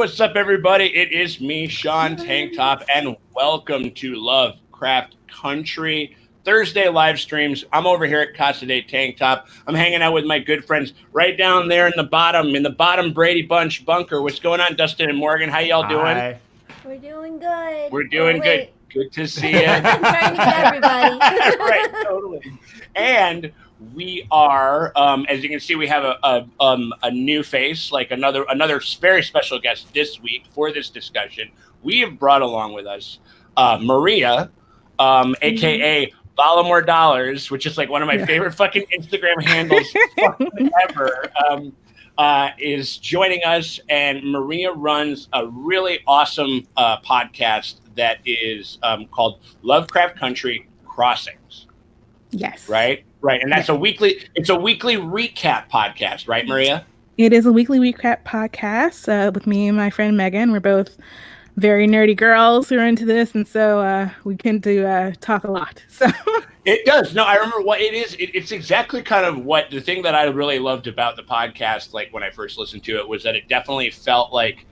what's up, everybody? It is me, Sean Tank Top, and welcome to Lovecraft Country Thursday live streams. I'm over here at Casa de Tank Top. I'm hanging out with my good friends right down there in the bottom Brady Bunch bunker. What's going on, Dustin and Morgan? How y'all doing? Hi. We're doing good. We're doing good. Good to see you. I'm trying to get everybody. Right, totally. And we are, as you can see, we have a new face, like another very special guest this week for this discussion. We have brought along with us Maria, aka Ballamore Dollars, which is like one of my favorite fucking Instagram handles ever. Is joining us, and Maria runs a really awesome podcast that is called Lovecraft Country Crossings. Yes. Right, and that's a weekly recap podcast, right, Maria? It is a weekly recap podcast with me and my friend Megan. We're both very nerdy girls who are into this, and so we tend to talk a lot. So it does. No, I remember what it is. It's exactly kind of what the thing that I really loved about the podcast, like when I first listened to it, was that it definitely felt like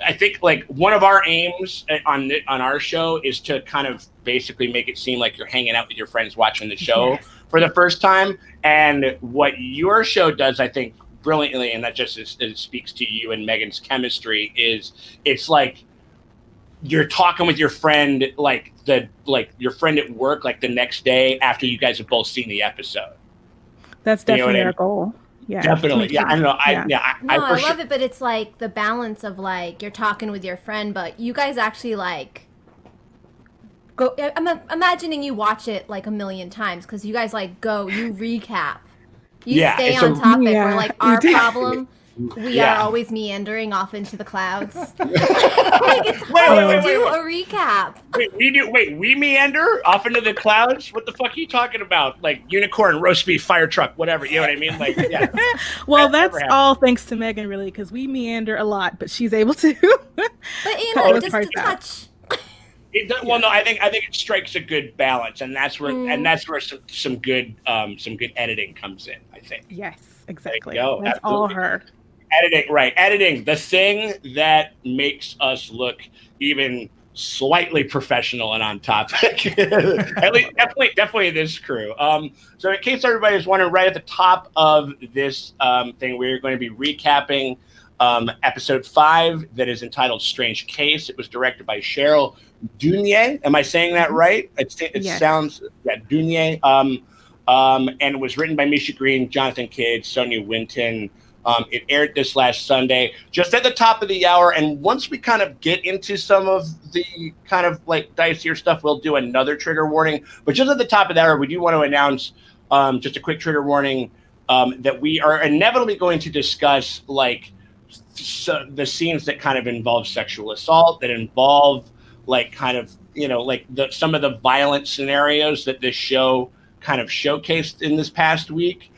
I think like one of our aims on our show is to kind of basically make it seem like you're hanging out with your friends watching the show for the first time. And what your show does, I think, brilliantly, and that just it speaks to you and Megan's chemistry, is it's like you're talking with your friend, like your friend at work, like the next day after you guys have both seen the episode. That's definitely our goal. Yeah, definitely. Yeah, I don't know. I love it, but it's like the balance of like you're talking with your friend, but you guys actually like go. I'm imagining you watch it like a million times because you guys like you recap. You stay on topic. We're like our problem. We are always meandering off into the clouds. Like it's hard to do a recap. We meander off into the clouds? What the fuck are you talking about? Like unicorn, roast beef, fire truck, whatever. You know what I mean? Like, yeah. Well, that's all thanks to Megan, really, because we meander a lot, but she's able to. But you know, just a touch. Well, no, I think it strikes a good balance, and that's where some good editing comes in. I think. Yes, exactly. That's absolutely. All her. Editing, the thing that makes us look even slightly professional and on topic. At least, definitely this crew. So in case everybody is wondering, right at the top of this thing, we're going to be recapping episode 5 that is entitled Strange Case. It was directed by Cheryl Dunier. Am I saying that right? It sounds, Dunier. And it was written by Misha Green, Jonathan Kidd, Sonia Winton. It aired this last Sunday, just at the top of the hour. And once we kind of get into some of the kind of like dicier stuff, we'll do another trigger warning. But just at the top of the hour, we do want to announce just a quick trigger warning that we are inevitably going to discuss like the scenes that kind of involve sexual assault, that involve like kind of, you know, like some of the violent scenarios that this show kind of showcased in this past week.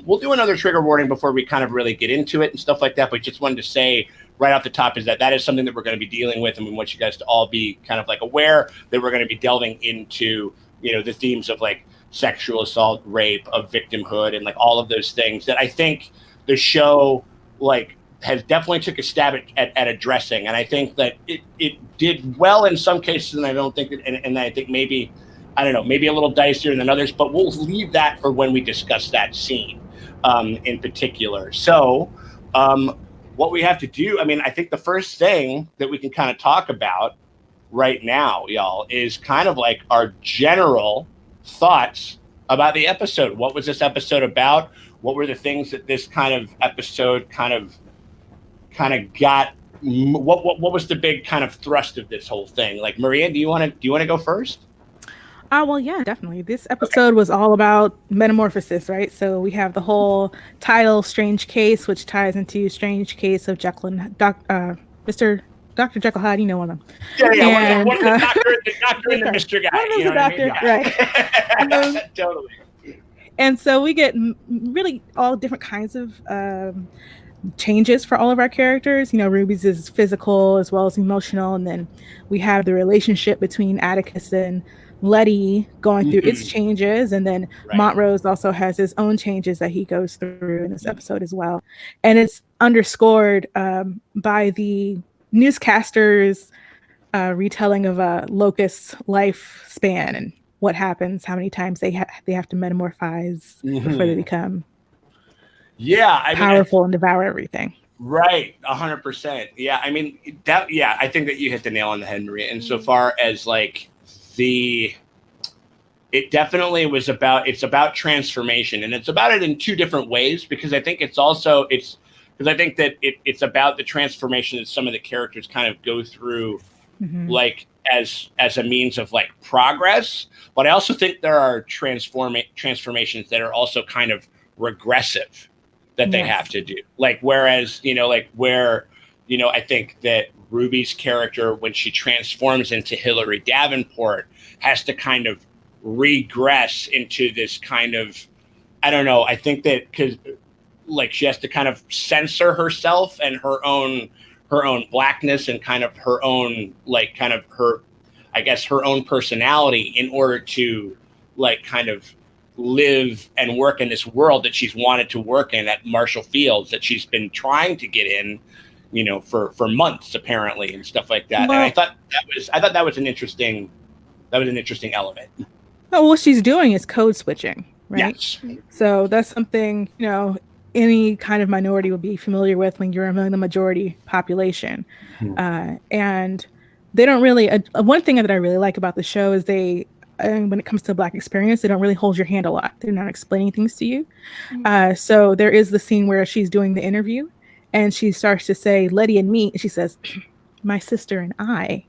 We'll do another trigger warning before we kind of really get into it and stuff like that. But just wanted to say right off the top is that is something that we're going to be dealing with. And we want you guys to all be kind of like aware that we're going to be delving into, you know, the themes of like sexual assault, rape, of victimhood, and like all of those things that I think the show like has definitely took a stab at addressing. And I think that it did well in some cases. And I don't think and I think maybe, I don't know, maybe a little dicier than others, but we'll leave that for when we discuss that scene in particular. So what we have to do, I mean, I think the first thing that we can kind of talk about right now, y'all, is kind of like our general thoughts about the episode. What was this episode about? What were the things that this kind of episode kind of got? What was the big kind of thrust of this whole thing? Like, Maria, do you want to go first? Well, yeah, definitely. This episode was all about metamorphosis, right? So we have the whole title, Strange Case, which ties into Strange Case of Jekyll and Mr. Dr. Jekyll Hyde, you know one of them. Yeah, one of the doctor and the Mr. guy. One of the doctor, right. Totally. And so we get really all different kinds of changes for all of our characters. You know, Ruby's is physical as well as emotional. And then we have the relationship between Atticus and Letty going through its changes, and then Right. Montrose also has his own changes that he goes through in this episode as well. And it's underscored by the newscasters' retelling of a locust's lifespan and what happens, how many times they have to metamorphose before they become powerful and devour everything. Right, 100%. Yeah, I mean that. Yeah, I think that you hit the nail on the head, Maria. Insofar as like it definitely was about. It's about transformation, and it's about it in two different ways. Because I think it's because I think that it's about the transformation that some of the characters kind of go through, like as a means of like progress. But I also think there are transformations that are also kind of regressive that they have to do. Like, whereas, I think that Ruby's character, when she transforms into Hilary Davenport, has to kind of regress into this kind of, I don't know, I think that because like she has to kind of censor herself and her own blackness and kind of her own, like kind of her, I guess, her own personality in order to like kind of live and work in this world that she's wanted to work in at Marshall Fields, that she's been trying to get in, for months apparently and stuff like that. Well, and I thought that was an interesting element. Oh, what she's doing is code switching, right? Yes. So that's something, any kind of minority would be familiar with when you're among the majority population. And they don't really, one thing that I really like about the show is when it comes to Black experience, they don't really hold your hand a lot. They're not explaining things to you. So there is the scene where she's doing the interview and she starts to say, Letty and me. And she says, my sister and I,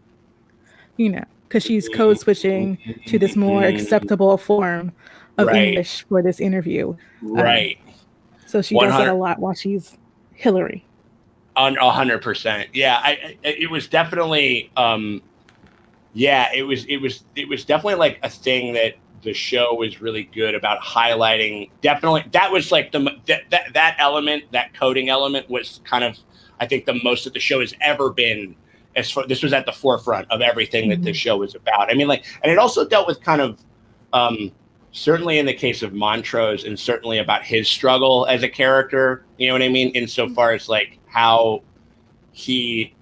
because she's code switching to this more acceptable form of English for this interview. Right. So she does that a lot while she's Hillary. 100%. Yeah. It was definitely, it was definitely like a thing that the show was really good about highlighting. Definitely, that was like that element, that coding element was kind of, I think, the most that the show has ever been. This was at the forefront of everything that the show was about. I mean, like, and it also dealt with kind of, certainly in the case of Montrose, and certainly about his struggle as a character. You know what I mean? Insofar as like how he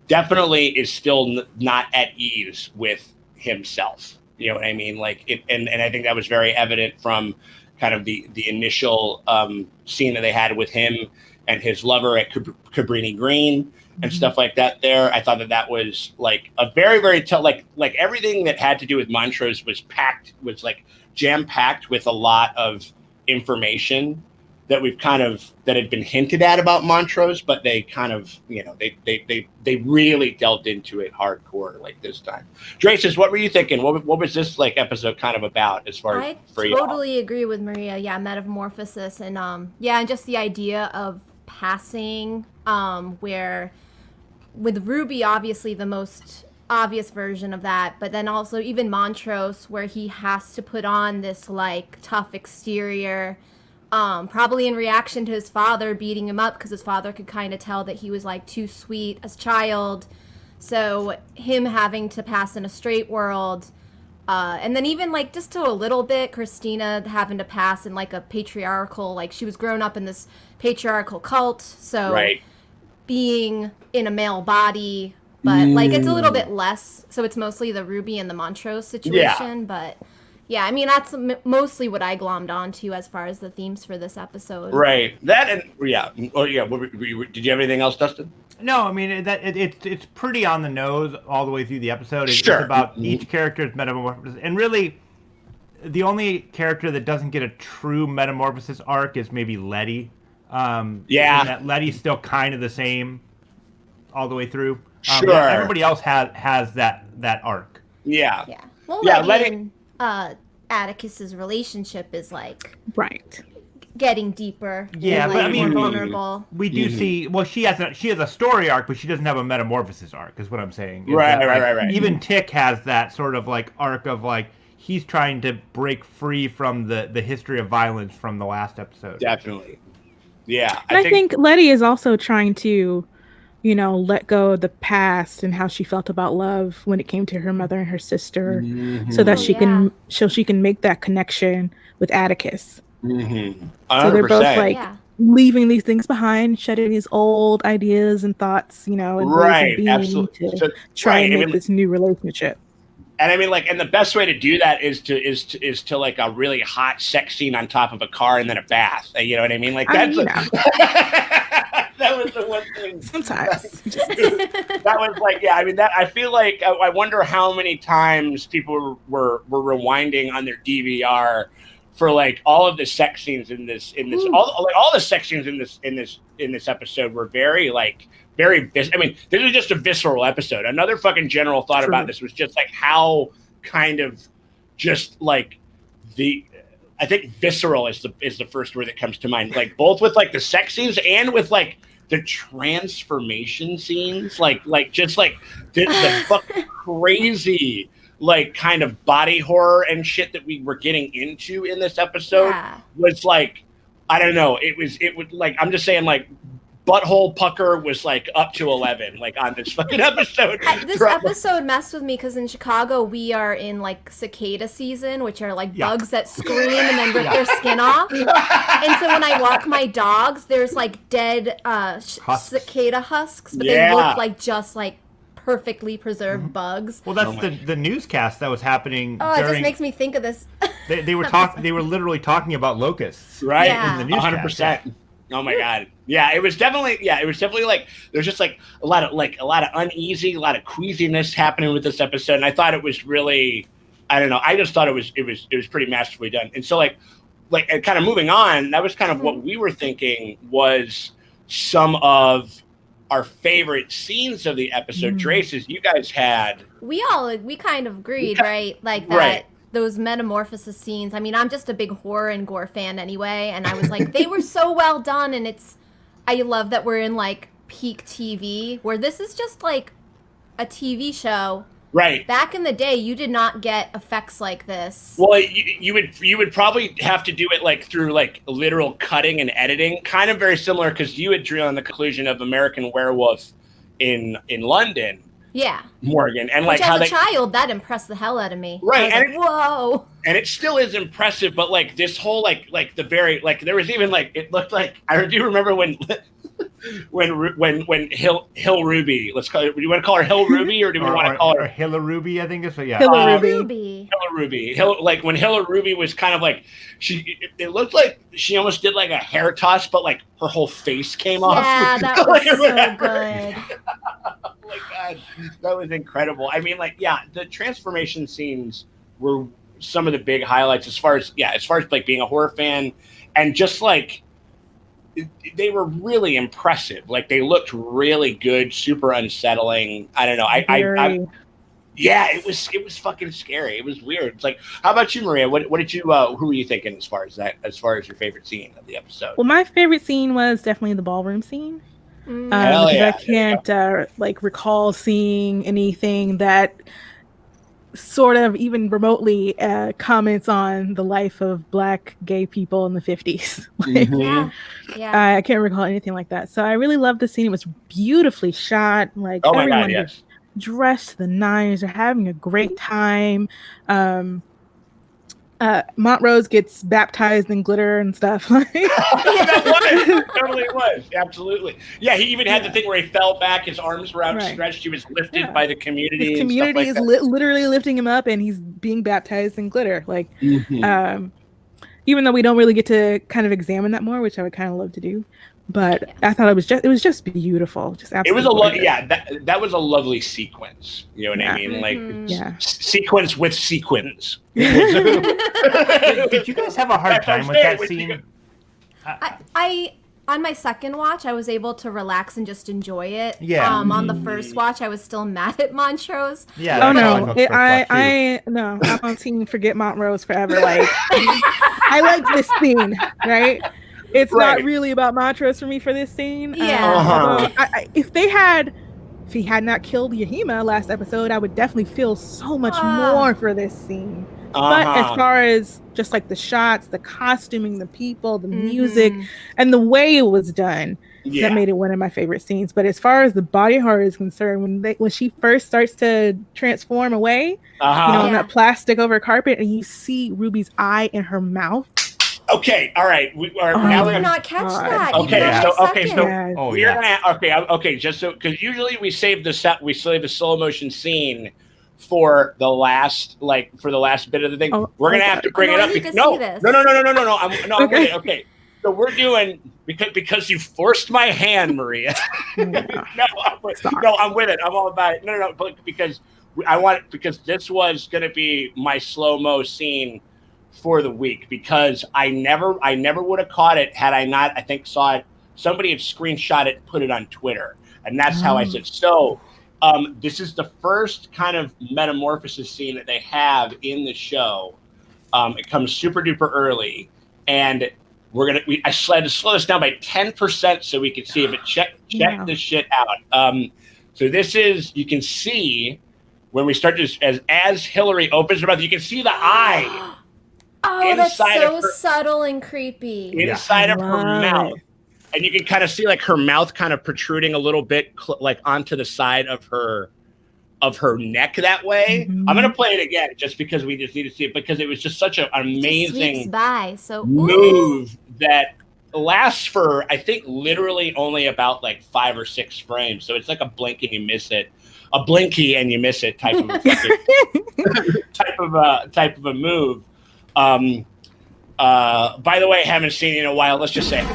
definitely is still not at ease with himself. You know what I mean? Like it, and I think that was very evident from kind of the initial scene that they had with him and his lover at Cabrini Green and stuff like that there. I thought that was like a very, very like everything that had to do with Montrose was like jam-packed with a lot of information that that had been hinted at about Montrose, but they kind of, they really delved into it hardcore like this time. Draces, what were you thinking? What was this like episode kind of about as far as for you? I totally agree with Maria. Yeah, metamorphosis and and just the idea of passing, where with Ruby, obviously the most obvious version of that, but then also even Montrose, where he has to put on this like tough exterior, probably in reaction to his father beating him up, because his father could kind of tell that he was like too sweet as a child. So him having to pass in a straight world, and then even like just to a little bit, Christina having to pass in like a patriarchal, like she was grown up in this patriarchal cult. So being in a male body, but like it's a little bit less. So it's mostly the Ruby and the Montrose situation, but yeah, I mean, that's mostly what I glommed onto as far as the themes for this episode. Right. That and did you have anything else, Dustin? No, I mean it's pretty on the nose all the way through the episode. It's sure. about each character's metamorphosis, and really, the only character that doesn't get a true metamorphosis arc is maybe Letty. That Letty's still kind of the same all the way through. Sure. Everybody else has that arc. Yeah. Yeah. Well, Letty. Atticus's relationship is like right getting deeper. Yeah, and, but like, I mean, more vulnerable. We do see. Well, she has a story arc, but she doesn't have a metamorphosis arc. Is what I'm saying. Right. Even Tick has that sort of like arc of like he's trying to break free from the history of violence from the last episode. Definitely. Yeah, I think Letty is also trying to let go of the past and how she felt about love when it came to her mother and her sister, so that she can make that connection with Atticus. 100%. So they're both like leaving these things behind, shedding these old ideas and thoughts, and ways of being absolutely. to try and make this new relationship. And I mean, like, and the best way to do that is to like a really hot sex scene on top of a car and then a bath. You know what I mean? Like that's that was the one thing. Sometimes that was like, yeah. I mean, that I feel like I wonder how many times people were rewinding on their DVR for like all of the sex scenes in this all the sex scenes in this episode were very I mean, this is just a visceral episode. Another fucking general thought about this was just like how kind of just like I think visceral is the first word that comes to mind. Like both with like the sex scenes and with like the transformation scenes, like just like the fucking crazy like kind of body horror and shit that we were getting into in this episode was like, I don't know. It would like, I'm just saying like butthole pucker was like up to 11 like on this fucking episode. This episode messed with me because in Chicago we are in like cicada season, which are like bugs that scream and then rip their skin off. And so when I walk my dogs, there's like dead cicada husks, but they look like just like perfectly preserved bugs. Well, that's the newscast that was happening. It just makes me think of this. They were literally talking about locusts, right? Yeah. In the newscast. 100%. Oh my god. Yeah, it was definitely like there's just like a lot of uneasy, a lot of queasiness happening with this episode, and I thought it was really, I don't know, I just thought it was pretty masterfully done. And so like and kind of moving on, that was kind of what we were thinking was some of our favorite scenes of the episode. Traces you guys had. We kind of agreed, right? Like that. Right. Those metamorphosis scenes. I mean, I'm just a big horror and gore fan anyway, and I was like, they were so well done, and I love that we're in like peak TV, where this is just like a TV show. Right. Back in the day, you did not get effects like this. Well, you would probably have to do it like through like literal cutting and editing, kind of very similar because you had drawn the conclusion of American Werewolf in London. Yeah, Morgan, and which like as a child that impressed the hell out of me. Right, and like, whoa, and it still is impressive. But like this whole like the very like there was even like it looked like I do remember when Hill Ruby, let's call it. Do you want to call her Hill Ruby or do we want to call her Hilla Ruby? I think it's yeah. Hilla Ruby. Like when Hilla Ruby was kind of like it looked like she almost did like a hair toss, but like her whole face came off. Yeah, that was so good. Oh my god, that was incredible. I mean, like, yeah, the transformation scenes were some of the big highlights as far as like being a horror fan, and just like they were really impressive. Like they looked really good, super unsettling. I don't know. Yeah, it was fucking scary. It was weird. It's like, how about you, Maria? What did you? Who were you thinking as far as your favorite scene of the episode? Well, my favorite scene was definitely the ballroom scene. Hell yeah. I can't like recall seeing anything that sort of even remotely comments on the life of Black gay people in the 50s. I can't recall anything like that. So I really loved the scene. It was beautifully shot. Like everyone was dressed to the nines. They're having a great time. Montrose gets baptized in glitter and stuff. That totally was. Absolutely. Yeah, he even had the thing where he fell back, his arms were outstretched, he was lifted by the community. His community is literally lifting him up, and he's being baptized in glitter. Like, even though we don't really get to kind of examine that more, which I would kind of love to do. But I thought it was just beautiful. Just absolutely. That was a lovely sequence. You know what I mean? Like sequence with sequins. Did you guys have a hard time with that scene? I on my second watch, I was able to relax and just enjoy it. Yeah. On the first watch, I was still mad at Montrose. Yeah. Oh no, I'm on team forget Montrose forever. Like, I like this scene, right? It's not really about Montrose for me for this scene. Yeah. If he had not killed Yahima last episode, I would definitely feel so much more for this scene. But as far as just like the shots, the costuming, the people, the music, and the way it was done, That made it one of my favorite scenes. But as far as the body horror is concerned, when she first starts to transform away, on that plastic over carpet, and you see Ruby's eye in her mouth. Okay, all right. Now we're not catch that. We're gonna just so because usually we save the slow motion scene for the last bit of the thing. We're gonna have to bring it up. No. I'm with it. Okay, so we're doing because you forced my hand, Maria. I'm with it. I'm all about it. No, because because this was gonna be my slow-mo scene for the week, because I never would have caught it had I not, I think, saw it. Somebody had screenshot it and put it on Twitter, and that's how I said. So this is the first kind of metamorphosis scene that they have in the show. It comes super duper early, and I had to slow this down by 10% so we could see it, but check this shit out. So this is, you can see when we start to, as Hillary opens her mouth, you can see the eye. Oh, that's so subtle and creepy. Inside of her mouth. And you can kind of see like her mouth kind of protruding a little bit like onto the side of her neck that way. I'm going to play it again just because we just need to see it, because it was just such an amazing move that lasts for, I think, literally only about like 5 or 6 frames. So it's like a blink and you miss it. A blinky and you miss it type of type of a move. By the way, haven't seen it in a while. Let's just say.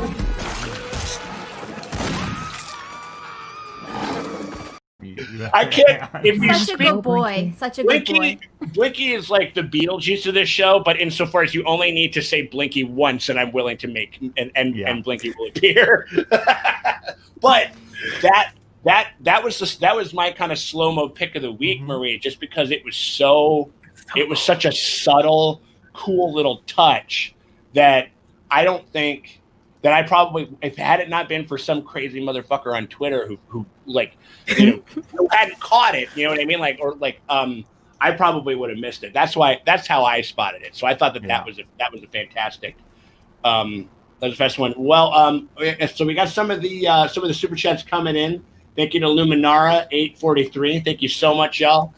I can't. If you such a good boy. Such a good boy. Blinky is like the Beetlejuice of this show, but insofar as you only need to say Blinky once, and I'm willing to make and Blinky will appear. But that was my kind of slow-mo pick of the week, Marie, just because it was such a subtle, cool little touch that I don't think that I probably, if had it not been for some crazy motherfucker on Twitter who like, who hadn't caught it, you know what I mean? Like, or like, I probably would have missed it. That's how I spotted it. So I thought that was a fantastic, that was the best one. Well, so we got some of the super chats coming in. Thank you to Luminara 843. Thank you so much, y'all.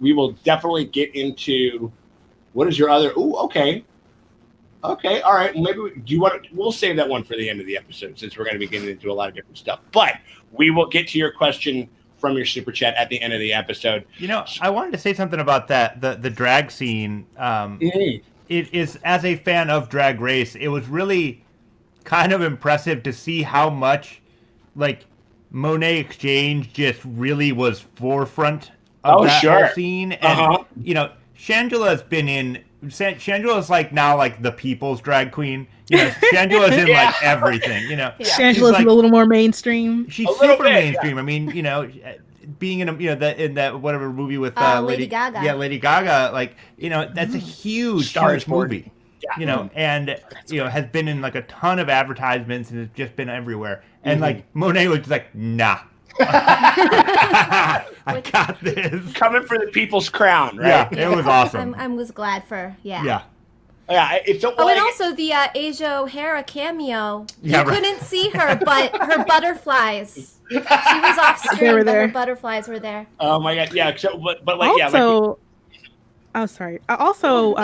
We will definitely get into what is your other. Ooh, okay. Okay, all right. Maybe we'll save that one for the end of the episode, since we're going to be getting into a lot of different stuff. But we will get to your question from your super chat at the end of the episode. You know, I wanted to say something about that the drag scene. It is, as a fan of Drag Race, it was really kind of impressive to see how much like Monet Exchange just really was forefront of that whole scene. And you know, Shangela's been in. Shangela's like now like the people's drag queen. You know, Shangela's in like everything. You know, Shangela's like, a little more mainstream. She's super mainstream. I mean, you know, being in in that whatever movie with Lady Gaga. Yeah, Lady Gaga. Like, you know, that's a huge movie. Yeah. You know, and you know, has been in like a ton of advertisements and has just been everywhere. And like Monet was just like, nah. I got this. Coming for the people's crown, right? Yeah, it was awesome. I was glad for Yeah, it's so. Oh, and also the Asia O'Hara cameo. You couldn't see her, but her butterflies. She was off screen, but her butterflies were there. Oh my god! Yeah, so, but like also, oh sorry. Also,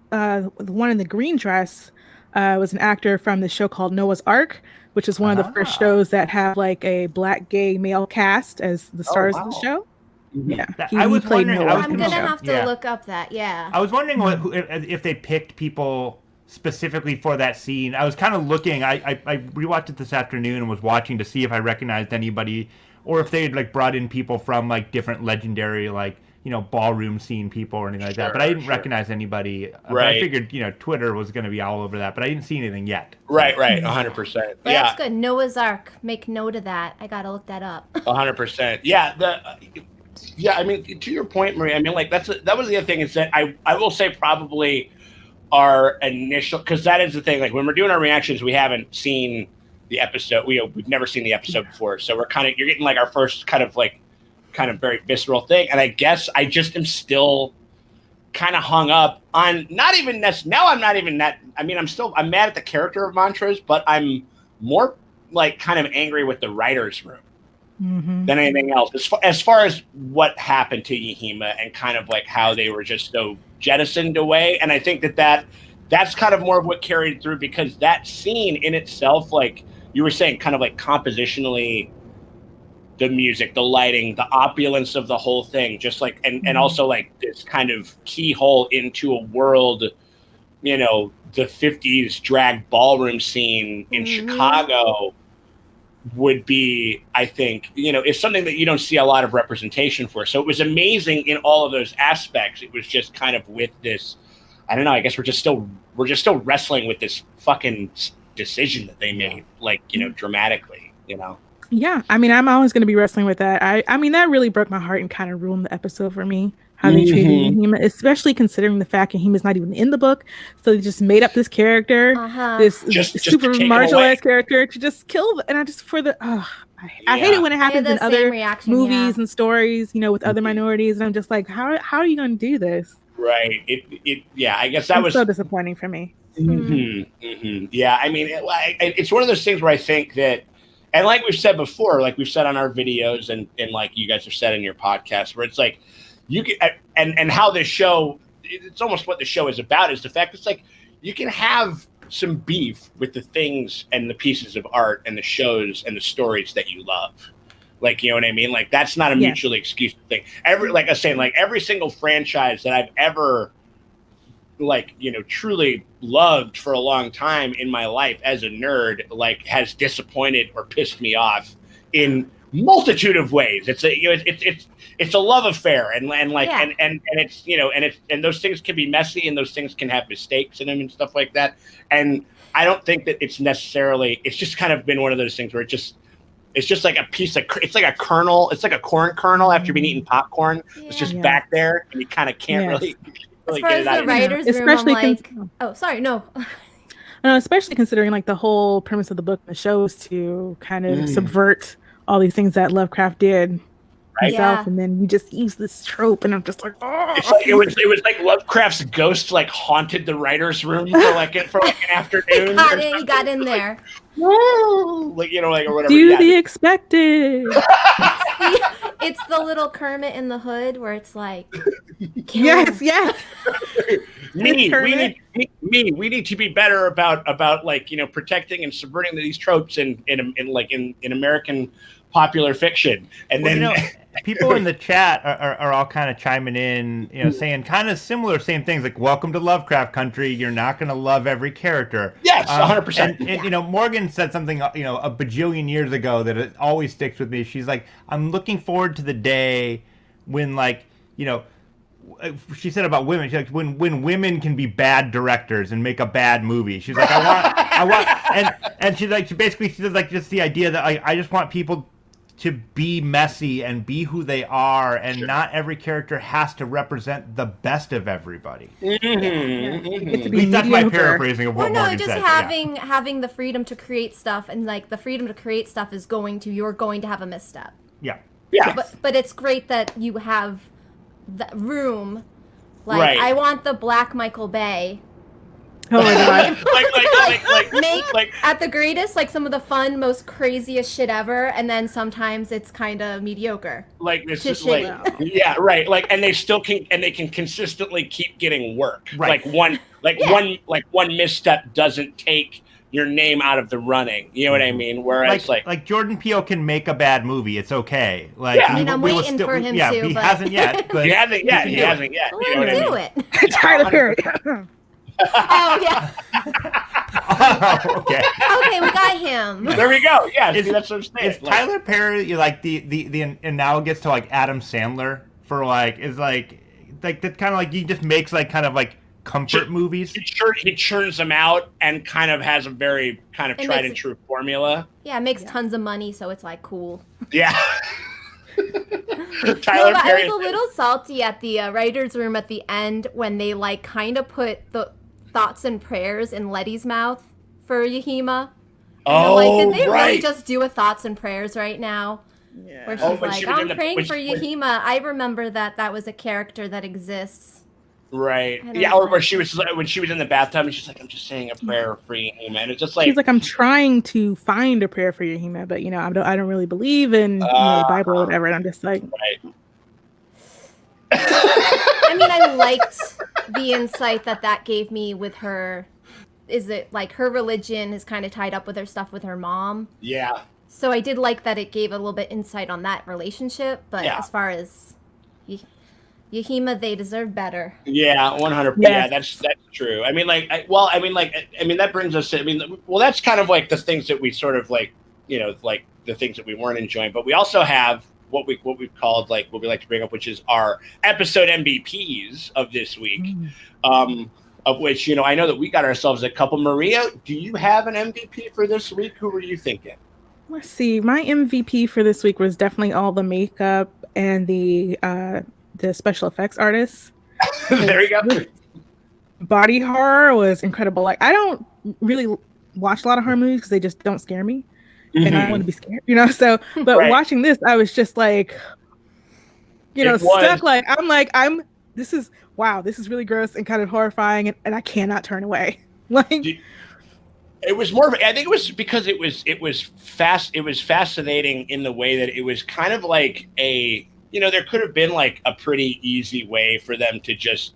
one in the green dress was an actor from the show called Noah's Ark, which is one of the first shows that have like a black gay male cast as the stars of the show. Yeah, I was wondering. I'm gonna have to look up that. Yeah, I was wondering if they picked people specifically for that scene. I was kind of looking. I rewatched it this afternoon and was watching to see if I recognized anybody, or if they had like brought in people from like different legendary like, you know, ballroom scene people or anything like that. But I didn't recognize anybody. I figured, you know, Twitter was going to be all over that, but I didn't see anything yet. Right, 100%. Well, that's good. Noah's Ark. Make note of that. I got to look that up. 100%. Yeah, I mean, to your point, Marie, I mean, like, that was the other thing, is that I will say probably our initial, because that is the thing, like, when we're doing our reactions, we haven't seen the episode. We've never seen the episode before. So you're getting like our first kind of very visceral thing. And I guess I just am still kind of hung up on not even this. Now I'm not even that. I mean, I'm mad at the character of Montrose, but I'm more like kind of angry with the writer's room than anything else. As far as what happened to Yahima and kind of like how they were just so jettisoned away. And I think that's kind of more of what carried through, because that scene in itself, like you were saying, kind of like compositionally, the music, the lighting, the opulence of the whole thing, just like, and also like this kind of keyhole into a world, you know, the 50s drag ballroom scene in Chicago would be, I think, you know, is something that you don't see a lot of representation for. So it was amazing in all of those aspects. It was just kind of with this, I don't know, I guess we're just still wrestling with this fucking decision that they made, like, you know, dramatically, you know? Yeah, I mean, I'm always going to be wrestling with that. I mean, that really broke my heart and kind of ruined the episode for me, how they treated Yahima, especially considering the fact that Yahima's not even in the book. So they just made up this character, this super marginalized character to just kill. And I just, I hate it when it happens in other movies and stories, you know, with other minorities. And I'm just like, how are you going to do this? Right. Yeah, I guess that was so disappointing for me. Yeah, I mean, it's one of those things where I think that, and like we've said before, like we've said on our videos and like you guys have said in your podcast, where it's like you can, and how this show, it's almost what the show is about, is the fact it's like you can have some beef with the things and the pieces of art and the shows and the stories that you love. Like, you know what I mean? Like, that's not a mutually exclusive thing. Like I was saying, like every single franchise that I've ever, like, you know, truly loved for a long time in my life as a nerd, like, has disappointed or pissed me off in multitude of ways. It's a, you know, it's a love affair, and like, and it's, you know, and those things can be messy, and those things can have mistakes in them and stuff like that. And I don't think that it's necessarily, it's just kind of been one of those things where it's just like a piece of, it's like a kernel, it's like a corn kernel after you've been eating popcorn. It's just back there, and you kind of can't really as far as the writer's room, especially I'm like, oh, sorry, no. Especially considering like the whole premise of the book and the show is to kind of subvert all these things that Lovecraft did himself, and then you just use this trope, and I'm just like, oh. It's like, it was like Lovecraft's ghost like haunted the writer's room for like an afternoon. He got in there. Like, you know, like, or whatever. Do the expected. It's the little Kermit in the Hood where it's like, yes. We need to be better about like, you know, protecting and subverting these tropes in American popular fiction. And then, you know, people in the chat are all kind of chiming in, you know, saying kind of similar same things, like, welcome to Lovecraft Country, you're not going to love every character. Yes, 100%. And you know, Morgan said something, you know, a bajillion years ago that it always sticks with me. She's like, I'm looking forward to the day when, like, you know, she said about women, she's like, when women can be bad directors and make a bad movie. She's like, I want, and she's like, she said, like, just the idea that I just want people to be messy and be who they are, and not every character has to represent the best of everybody. That's my paraphrasing of what Morgan said. Having the freedom to create stuff, and like the freedom to create stuff is you're going to have a misstep. Yeah. But it's great that you have that room. Like, I want the Black Michael Bay. Oh my god! Make at the greatest, like, some of the fun, most craziest shit ever, and then sometimes it's kind of mediocre. Like this is like, yeah, right. Like, and they can consistently keep getting work. Right. Like one misstep doesn't take your name out of the running. You know what I mean? Whereas like Jordan Peele can make a bad movie. It's okay. Like, I mean, I'm waiting for him to. He hasn't yet. But he hasn't yet. Let him do it. Tyler Perry. Oh yeah. Okay. Okay, we got him. There we go. Yeah, that's what I'm saying. Is Tyler Perry like the and now it gets to like Adam Sandler for like is like that kind of like he just makes like kind of like comfort movies. He churns them out and kind of has a very kind of tried and true formula. Yeah, it makes tons of money, so it's like cool. Yeah. Tyler Perry. I was a little salty at the writer's room at the end when they like kind of put the thoughts and prayers in Letty's mouth for Yahima. And like, did they really just do a thoughts and prayers right now? Yeah. Where she's like, I'm praying for Yahima. I remember that was a character that exists. Right. Yeah. Or she was when she was in the bathtub and she's like, I'm just saying a prayer for Yahima. And it's just like, she's like, I'm trying to find a prayer for Yahima, but I don't really believe in the Bible or whatever. And I'm just like, right. I mean, I liked the insight that gave me with her. Is it like her religion is kind of tied up with her stuff with her mom? Yeah. So I did like that it gave a little bit insight on that relationship. But as far as Yahima, they deserve better. Yeah, 100%. Yeah, that's true. I mean, that brings us to, that's kind of like the things that we sort of like, like the things that we weren't enjoying. But we also have what we've called, like, what we like to bring up, which is our episode MVPs of this week. Of which, I know that we got ourselves a couple. Maria, do you have an MVP for this week? Who were you thinking? Let's see. My MVP for this week was definitely all the makeup and the special effects artists. There you go. Body horror was incredible. Like, I don't really watch a lot of horror movies because they just don't scare me. And I want to be scared, so, but watching this, I was just like, stuck. Like, this is really gross and kind of horrifying, and I cannot turn away. Like, it was more of, I think it was because it was fascinating in the way that it was kind of like there could have been like a pretty easy way for them to just,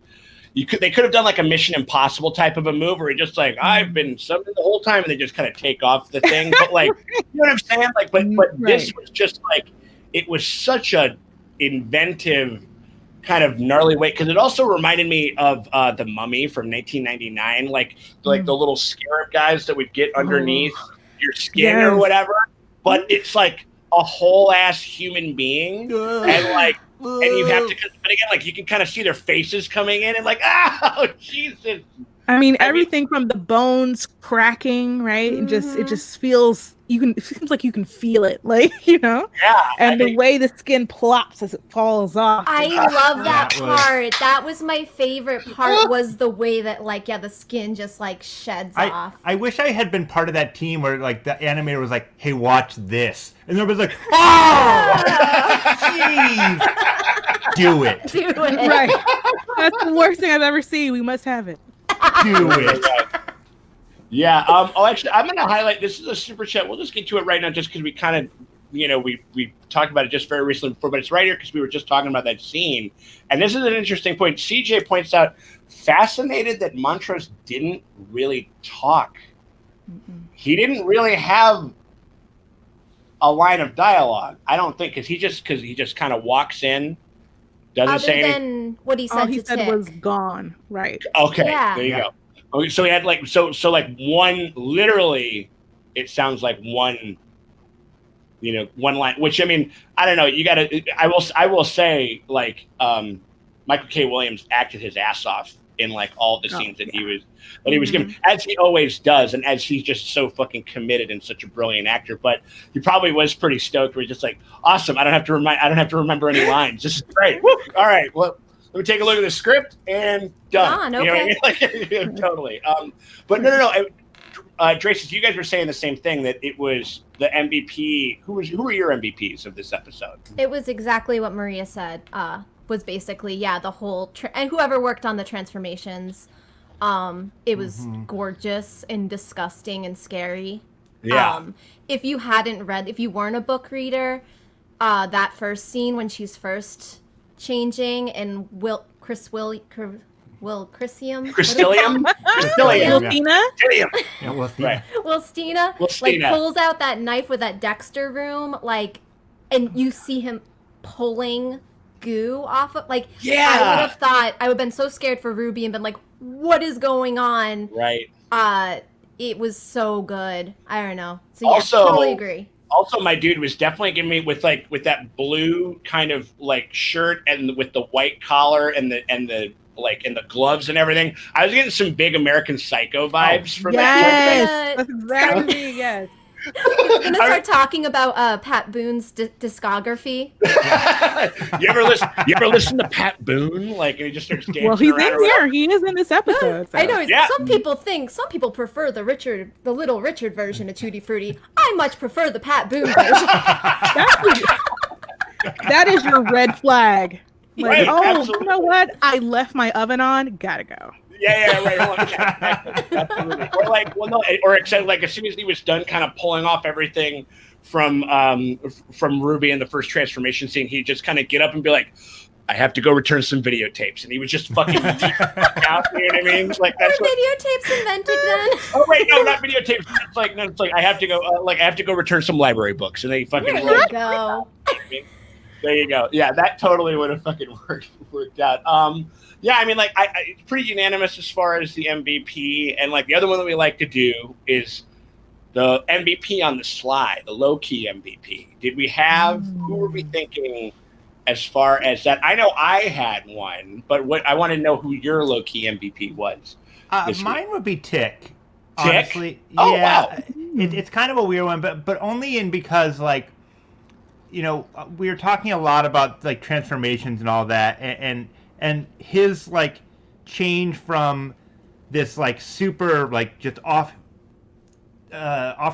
they could have done like a Mission Impossible type of a move where it's just like, I've been summoned the whole time, and they just kind of take off the thing. But like, you know what I'm saying? Like, but this was just like, it was such a inventive kind of gnarly way, because it also reminded me of The Mummy from 1999, like the little scarab guys that would get underneath your skin or whatever. But it's like a whole ass human being, and like, and you have to, but again, like, you can kind of see their faces coming in, and like, oh Jesus! I mean, everything from the bones cracking, right? And it just feels, it seems like you can feel it, like, Yeah. And the way the skin plops as it falls off. I love that part. That was my favorite part, was the way that, like, the skin just, like, sheds off. I wish I had been part of that team where, like, the animator was like, hey, watch this. And everybody's like, oh! Jeez! Do it. Right. That's the worst thing I've ever seen. We must have it. Do it. Yeah. Actually, I'm going to highlight, this is a super chat. We'll just get to it right now, just because we kind of, we talked about it just very recently before, but it's right here because we were just talking about that scene. And this is an interesting point. CJ points out, fascinated that Montrose didn't really talk. He didn't really have a line of dialogue, I don't think, because he just kind of walks in, doesn't say anything. Than what he said. All he said was gone. Right. Okay. Yeah. There you go. Okay, so he had like like one, literally, it sounds like one, one line. Which, I mean, I don't know. You got to. I will say, like, Michael K. Williams acted his ass off in like all the scenes that he was given, as he always does, and as he's just so fucking committed and such a brilliant actor. But he probably was pretty stoked. Where he's just like, awesome. I don't have to remember any lines. This is great. Woo! All right. Well, let me take a look at the script and done. Okay. You know what I mean? Like, totally. But no. Dracis, you guys were saying the same thing, that it was the MVP. Who were your MVPs of this episode? It was exactly what Maria said. Was basically the whole and whoever worked on the transformations. It was gorgeous and disgusting and scary. Yeah. If you weren't a book reader, that first scene when she's first changing and Christillium. Wilstina like pulls out that knife with that Dexter room, like, and you see him pulling goo off of, like, I would have been so scared for Ruby and been like, what is going on? Right. It was so good. I don't know. So totally agree. Also, my dude was definitely giving me with that blue kind of like shirt and with the white collar and the gloves and everything. I was getting some big American Psycho vibes from that. That's exactly yes. I'm gonna start talking about Pat Boone's discography. You ever listen to Pat Boone? Like, and he just starts dancing. Well, he's around in here. He is in this episode. So. I know. Yeah. Some people prefer the Little Richard version of Tutti Frutti. I much prefer the Pat Boone version. That is your red flag. Like, Right, oh, absolutely. you know what? I left my oven on. Gotta go. Yeah, right. Well, absolutely. Or like, well, no, or except like as soon as he was done, kind of pulling off everything from Ruby in the first transformation scene, he'd just kind of get up and be like, "I have to go return some videotapes," and he was just fucking out. You know what I mean? Like that's Were videotapes invented then? Oh wait, no, not videotapes. It's like I have to go. I have to go return some library books, and they fucking. There you go. There you go. Yeah, that totally would have fucking worked out. Yeah, I mean, like, it's pretty unanimous as far as the MVP, and like the other one that we like to do is the MVP on the sly, the low key MVP. Did we have? Who were we thinking as far as that? I know I had one, but what I want to know who your low key MVP was. Mine would be Tick. Tick? Honestly, Oh, yeah, wow. It's kind of a weird one, but only in because like, you know, we were talking a lot about like transformations and all that, and his like change from this like super like just off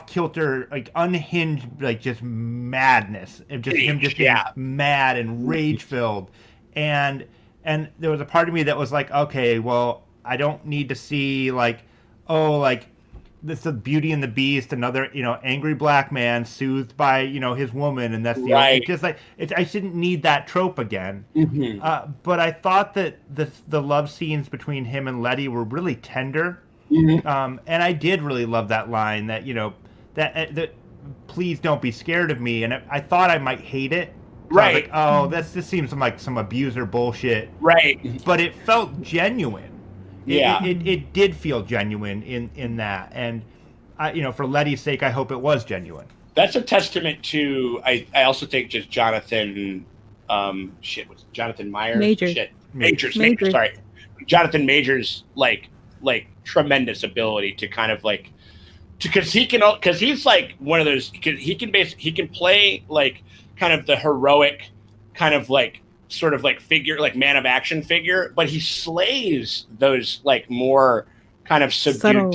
kilter, like unhinged, like just madness, and just him just being mad and rage filled, and there was a part of me that was like, okay, well, I don't need to see like, oh, like this is Beauty and the Beast, another, you know, angry black man soothed by, you know, his woman, and that's the right. just like I shouldn't need that trope again. Mm-hmm. But I thought that the love scenes between him and Letty were really tender. Mm-hmm. And I did really love that line that, you know, that please don't be scared of me. And I thought I might hate it. Right. Like, oh, this seems like some abuser bullshit. Right. But it felt genuine. Yeah. It did feel genuine in that. And, you know, for Letty's sake, I hope it was genuine. That's a testament to, I also think just Jonathan, what's Jonathan Myers? Majors. Sorry. Jonathan Majors, like tremendous ability to kind of like, because he's like one of those, he can play like kind of the heroic kind of like sort of like figure, like man of action figure, but he slays those like more kind of subdued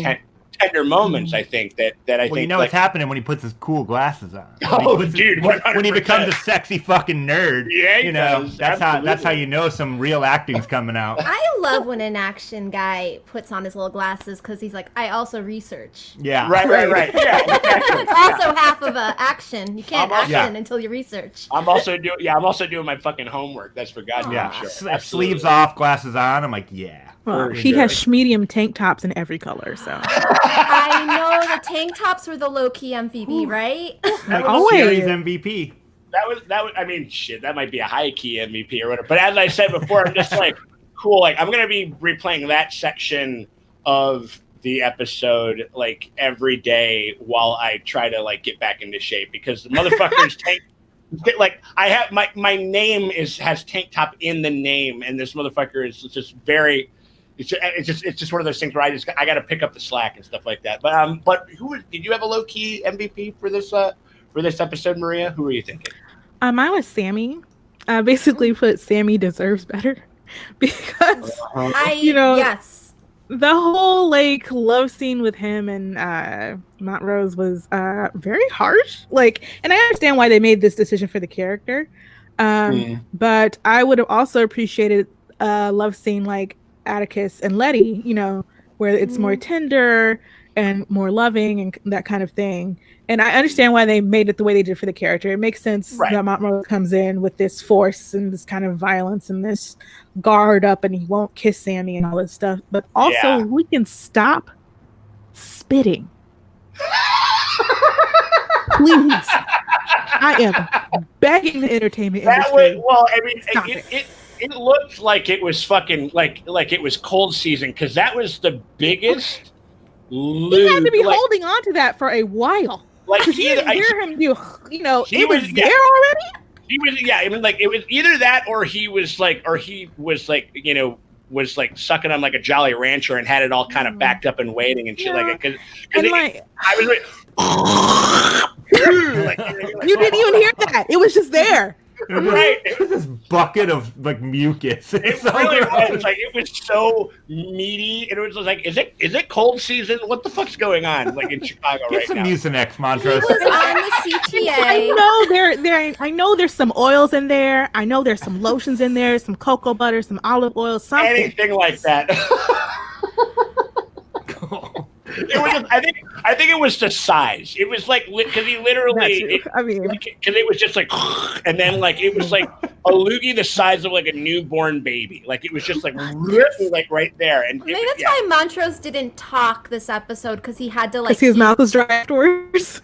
tender moments. I think that I think, you know, like, what's happening when he puts his cool glasses on. Dude, when he becomes a sexy fucking nerd. Yeah, you know, that's how you know some real acting's coming out. I love when an action guy puts on his little glasses because he's like, I also research. Yeah, right. Yeah, exactly. It's also half of a action. You can't action until you research. I'm also doing my fucking homework. That's for goddamn sure. Sleeves off, glasses on. I'm like, yeah. Well, he has medium tank tops in every color, so. I know the tank tops were the low key MVP, right? Always MVP. That was. I mean, shit. That might be a high key MVP or whatever. But as I said before, I'm just like, cool. Like, I'm gonna be replaying that section of the episode like every day while I try to like get back into shape, because the motherfucker's tank. Like, I have my name has tank top in the name, and this motherfucker is just very. It's just one of those things where I got to pick up the slack and stuff like that. But did you have a low key MVP for this episode, Maria? Who were you thinking? Mine was Sammy. I basically put Sammy deserves better because yes, the whole like love scene with him and Montrose was very harsh. Like, and I understand why they made this decision for the character, but I would have also appreciated a love scene like Atticus and Letty, you know, where it's more tender and more loving and that kind of thing. And I understand why they made it the way they did for the character. It makes sense that Montrose comes in with this force and this kind of violence and this guard up, and he won't kiss Sammy and all this stuff. But also, we can stop spitting. Please. I am begging the entertainment industry. It looked like it was fucking like it was cold season, because that was the biggest. He had to be holding on to that for a while. Like, you didn't hear him do, you know, it was there already. He was, I mean, like, it was either that or he was like, you know, was like sucking on like a Jolly Rancher and had it all kind of backed up and waiting and shit like that. I was like, you didn't even hear that. It was just there. Right. It was this bucket of like mucus. It really was. Like it was so meaty, and it was like, is it cold season? What the fuck's going on? Like in Chicago Get right some now. Mucinex, He Montrose. was on the CTA. I know there's some oils in there. I know there's some lotions in there, some cocoa butter, some olive oil, something. Anything like that. It was just, I think it was the size. It was like because he literally. Because it was just like, and then like it was like a loogie the size of like a newborn baby. Like it was just like right there. And maybe that's why Montrose didn't talk this episode because he had to like. Because his mouth was dry afterwards.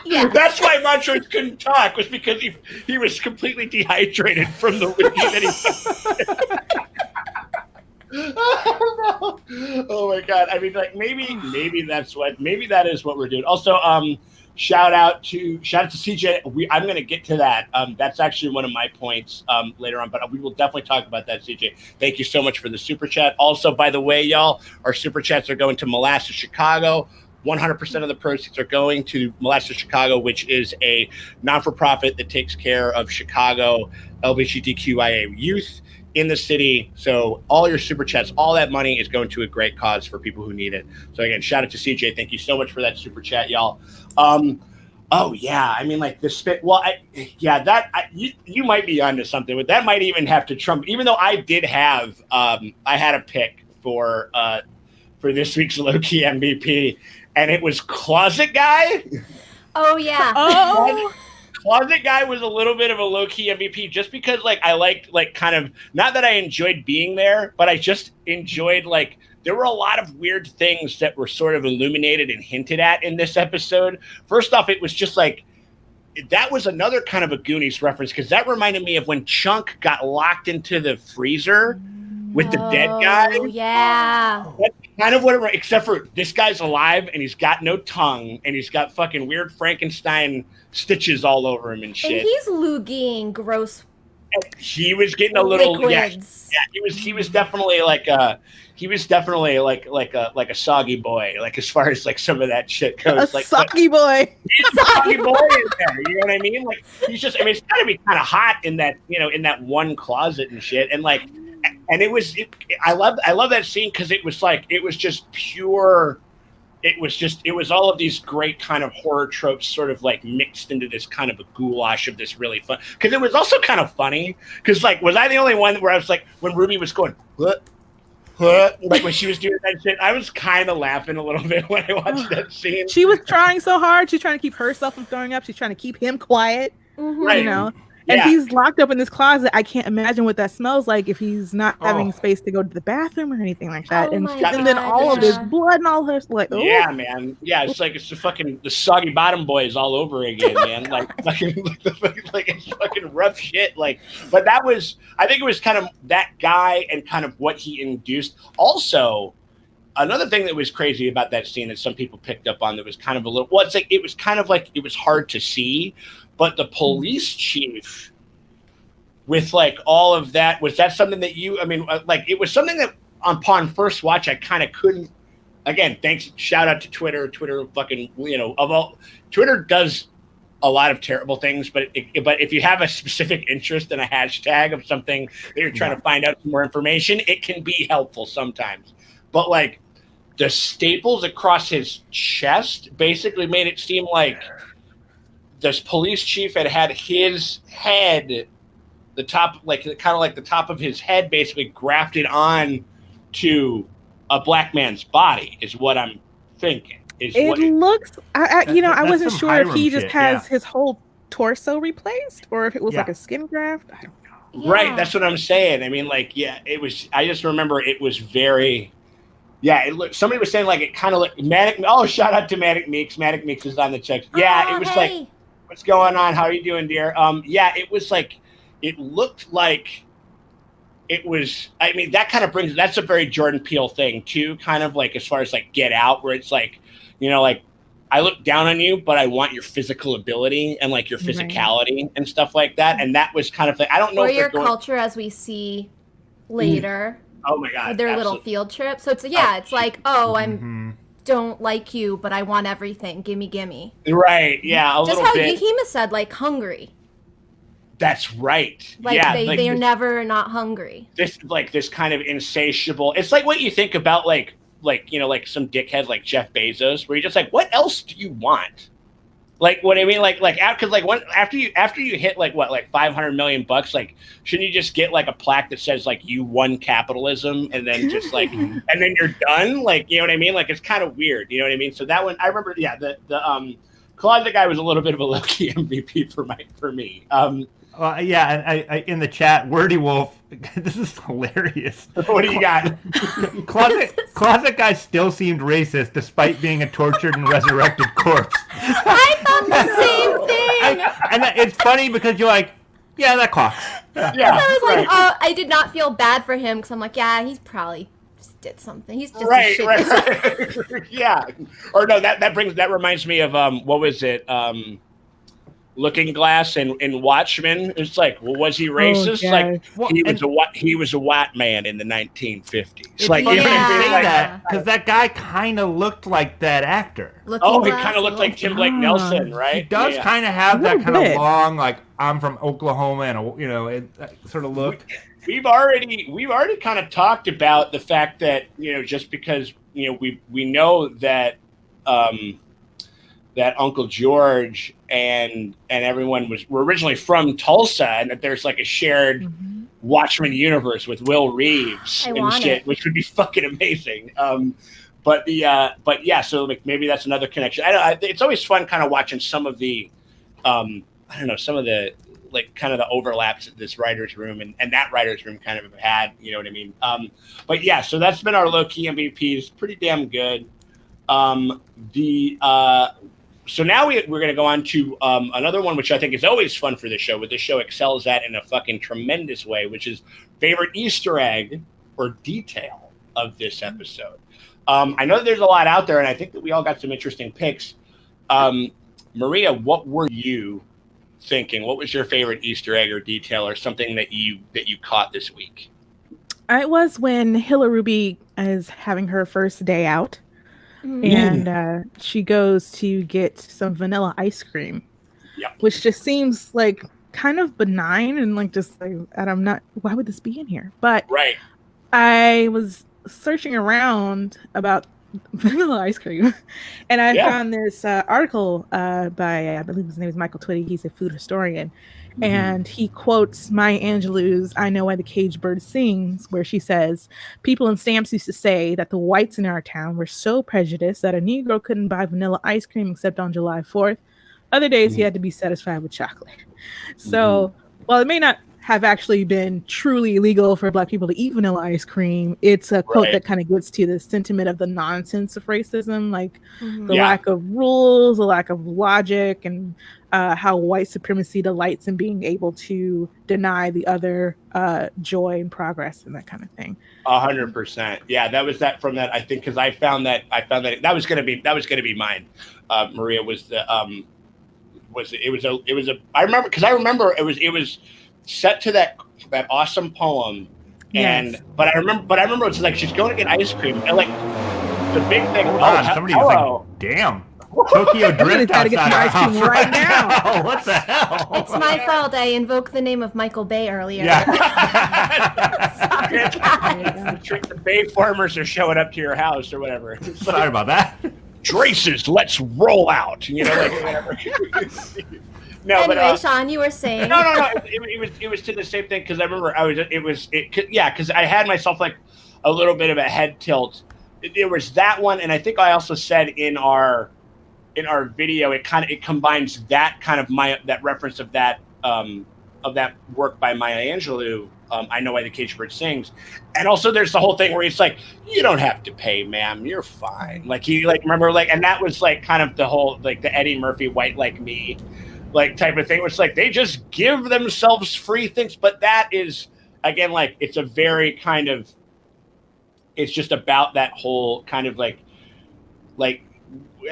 Yeah. That's why Montrose couldn't talk, was because he was completely dehydrated from the loogie that he. Oh, no. Oh my god! I mean, like maybe that is what we're doing. Also, shout out to CJ. I'm going to get to that. That's actually one of my points later on, but we will definitely talk about that. CJ, thank you so much for the super chat. Also, by the way, y'all, our super chats are going to Molasses Chicago. 100% of the proceeds are going to Molasses Chicago, which is a non-for-profit that takes care of Chicago LGBTQIA youth in the city. So all your super chats, all that money is going to a great cause for people who need it. So again, shout out to CJ. Thank you so much for that super chat, y'all. Oh yeah, I mean like the spit. Well, you might be onto something, but that might even have to trump. Even though I did have, I had a pick for this week's low-key MVP, and it was Closet Guy. Oh yeah. Oh. Closet Guy was a little bit of a low-key MVP just because like I liked like kind of, not that I enjoyed being there, but I just enjoyed like there were a lot of weird things that were sort of illuminated and hinted at in this episode. First off, it was just like that was another kind of a Goonies reference because that reminded me of when Chunk got locked into the freezer with the dead guy. Oh yeah. That's kind of what it, except for this guy's alive and he's got no tongue and he's got fucking weird Frankenstein stitches all over him and shit. And he's loogie gross. And he was getting a little liquids. Yeah. He was definitely like a soggy boy. Like as far as like some of that shit goes. A soggy boy. He's a soggy boy in there. You know what I mean? Like he's just. I mean, it's got to be kind of hot in that in that one closet and shit. And like. And I love that scene because it was just pure. It was all of these great kind of horror tropes sort of like mixed into this kind of a goulash of this really fun. Because it was also kind of funny because like was I the only one where I was like when Ruby was going what like when she was doing that shit I was kind of laughing a little bit when I watched that scene. She was trying so hard. She's trying to keep herself from throwing up. She's trying to keep him quiet. Mm-hmm. Right. And he's locked up in this closet. I can't imagine what that smells like if he's not having space to go to the bathroom or anything like that. And then all of his blood and all his like. Ooh. Yeah, man. Yeah, it's like it's the soggy bottom boys all over again, man. Like it's fucking rough shit. Like, but I think it was kind of that guy and kind of what he induced. Also, another thing that was crazy about that scene that some people picked up on that was kind of a little. Well, it's like it was kind of like it was hard to see. But the police chief, with like all of that, was that something that like it was something that upon first watch I kind of couldn't. Again, thanks, shout out to Twitter. Twitter fucking Twitter does a lot of terrible things, but if you have a specific interest in a hashtag of something that you're trying to find out some more information, it can be helpful sometimes. But like the staples across his chest basically made it seem like. This police chief had his head, the top, like kind of like the top of his head, basically grafted on to a black man's body, is what I'm thinking. Looks, I wasn't sure if he just has his whole torso replaced or if it was like a skin graft. I don't know. Yeah. Right, that's what I'm saying. I mean, like, yeah, it was. I just remember it was very. Yeah, it looked. Somebody was saying like it kind of looked. Manic. Oh, shout out to Manic Meeks. Manic Meeks is on the check. Yeah, it was like. What's going on? How are you doing, dear? Yeah, it was like, it looked like it was, I mean, that kind of brings, that's a very Jordan Peele thing too, kind of like as far as like Get Out, where it's like, like I look down on you, but I want your physical ability and like your physicality and stuff like that. And that was kind of like, I don't know. Or your culture as we see later. Oh my God. Their little field trip. So it's, it's like, oh, don't like you, but I want everything. Gimme, gimme. Right. Yeah. A Just little how bit. Yahima said, like, hungry. That's right. Like, yeah. they're never not hungry. This kind of insatiable. It's like what you think about like some dickhead like Jeff Bezos, where you're just like, what else do you want? Like, what I mean, after you hit like $500 million, like, shouldn't you just get like a plaque that says like you won capitalism, and then just like, and then you're done? Like, you know what I mean? Like, it's kind of weird. You know what I mean? So that one, I remember. Yeah, the Closet guy was a little bit of a low-key MVP for me. Yeah, and I in the chat, Wordy Wolf, this is hilarious. What do you got? Closet guy still seemed racist despite being a tortured and resurrected corpse. I thought the same thing. And it's funny because you're like, yeah, that clocks. Yeah, I was like, right. oh, I did not feel bad for him because I'm like, yeah, he's probably just did something. He's just right. Yeah. Or no, that reminds me of what was it? Looking Glass and Watchmen. It's like, well, was he racist? Oh, like, well, he was a white man in the 1950s. Like, you know what I mean? say that because that guy kind of looked like that actor. He kind of looked like Tim Blake Nelson, right? He does kind of have that kind of long, like, I'm from Oklahoma, and that sort of look. We've already kind of talked about the fact that, just because we know that that Uncle George and everyone were originally from Tulsa, and that there's like a shared Watchmen universe with Will Reeves and shit, which would be fucking amazing. But yeah, so like maybe that's another connection. It's always fun kind of watching some of the, some of the like kind of the overlaps that this writer's room and that writer's room kind of had, you know what I mean? But yeah, so that's been our low key MVPs, pretty damn good. So now we're going to go on to another one, which I think is always fun for this show, what this show excels at in a fucking tremendous way, which is favorite Easter egg or detail of this episode. I know that there's a lot out there, and I think that we all got some interesting picks. Maria, what were you thinking? What was your favorite Easter egg or detail or something that you caught this week? It was when Hilla Ruby is having her first day out. And she goes to get some vanilla ice cream, which just seems like kind of benign and like just like, why would this be in here? But I was searching around about vanilla ice cream, and I found this article by, I believe his name is Michael Twitty. He's a food historian. And he quotes Maya Angelou's I Know Why the Caged Bird Sings, where she says, people in Stamps used to say that the whites in our town were so prejudiced that a Negro couldn't buy vanilla ice cream except on July 4th. Other days he had to be satisfied with chocolate. So while it may not have actually been truly illegal for Black people to eat vanilla ice cream, it's a quote that kind of gets to the sentiment of the nonsense of racism, like the lack of rules, the lack of logic, and how white supremacy delights in being able to deny the other joy and progress and that kind of thing. 100%. Yeah, that was that from that. I think because I found that was going to be mine. Maria was the I remember it was set to that awesome poem, but I remember it's like she's going to get ice cream, and like the big thing. Somebody was like, damn. Tokyo Drift outside our house right now. What the hell? It's my fault. I invoked the name of Michael Bay earlier. Yeah. The Bay farmers are showing up to your house or whatever. Sorry about that. Draces, let's roll out. Like whatever. No, anyway, Sean, you were saying. No. It was to the same thing because I remember because I had myself like a little bit of a head tilt. There was that one, and I think I also said in our video, it combines that kind of that reference of that work by Maya Angelou. I Know Why the Caged Bird Sings, and also there's the whole thing where he's like, you don't have to pay, ma'am, you're fine. Like he remember and that was like kind of the whole like the Eddie Murphy white like me like type of thing, which like they just give themselves free things, but that is again like it's a very kind of it's just about that whole kind of like I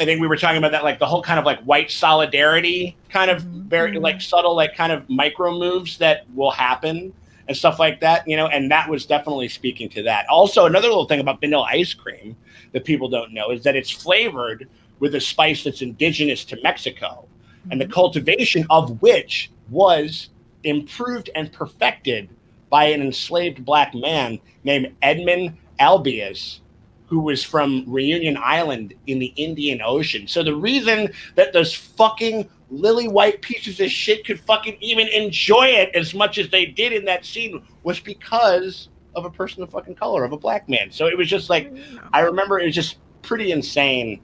think we were talking about that, like the whole kind of like white solidarity kind of very like subtle, like kind of micro moves that will happen and stuff like that, and that was definitely speaking to that. Also, another little thing about vanilla ice cream that people don't know is that it's flavored with a spice that's indigenous to Mexico, and the cultivation of which was improved and perfected by an enslaved black man named Edmund Albius, who was from Reunion Island in the Indian Ocean. So the reason that those fucking lily white pieces of shit could fucking even enjoy it as much as they did in that scene was because of a person of fucking color, of a black man. So it was just like, I remember it was just pretty insane.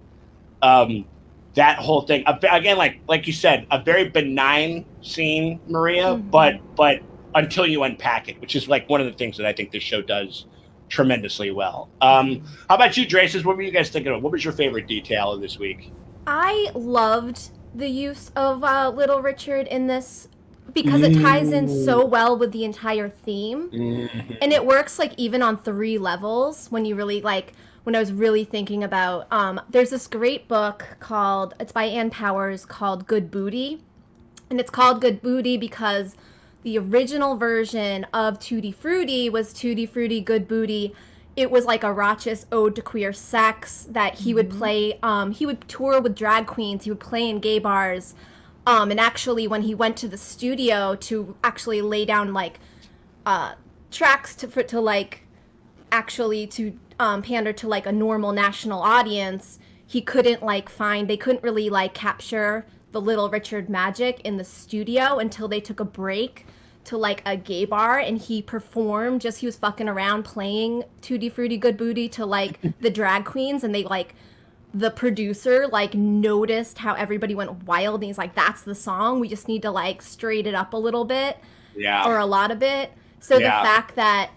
That whole thing, again, like you said, a very benign scene, Maria, but until you unpack it, which is like one of the things that I think this show does tremendously well. How about you, Draces? What were you guys thinking of? What was your favorite detail of this week? I loved the use of Little Richard in this because it ties in so well with the entire theme. And it works like even on 3 levels when you really like, when I was really thinking about, there's this great book it's by Ann Powers called Good Booty. And it's called Good Booty because the original version of Tutti Frutti was Tutti Frutti Good Booty. It was like a raucous ode to queer sex that he would play. He would tour with drag queens. He would play in gay bars. And actually, when he went to the studio to actually lay down like tracks to pander to like a normal national audience, they couldn't really like capture the Little Richard magic in the studio until they took a break to like a gay bar, and he performed he was fucking around playing Tutti Frutti Good Booty to like the drag queens, and they like, the producer like noticed how everybody went wild, and he's like, that's the song, we just need to like straight it up a little bit, or a lot of it. So the fact that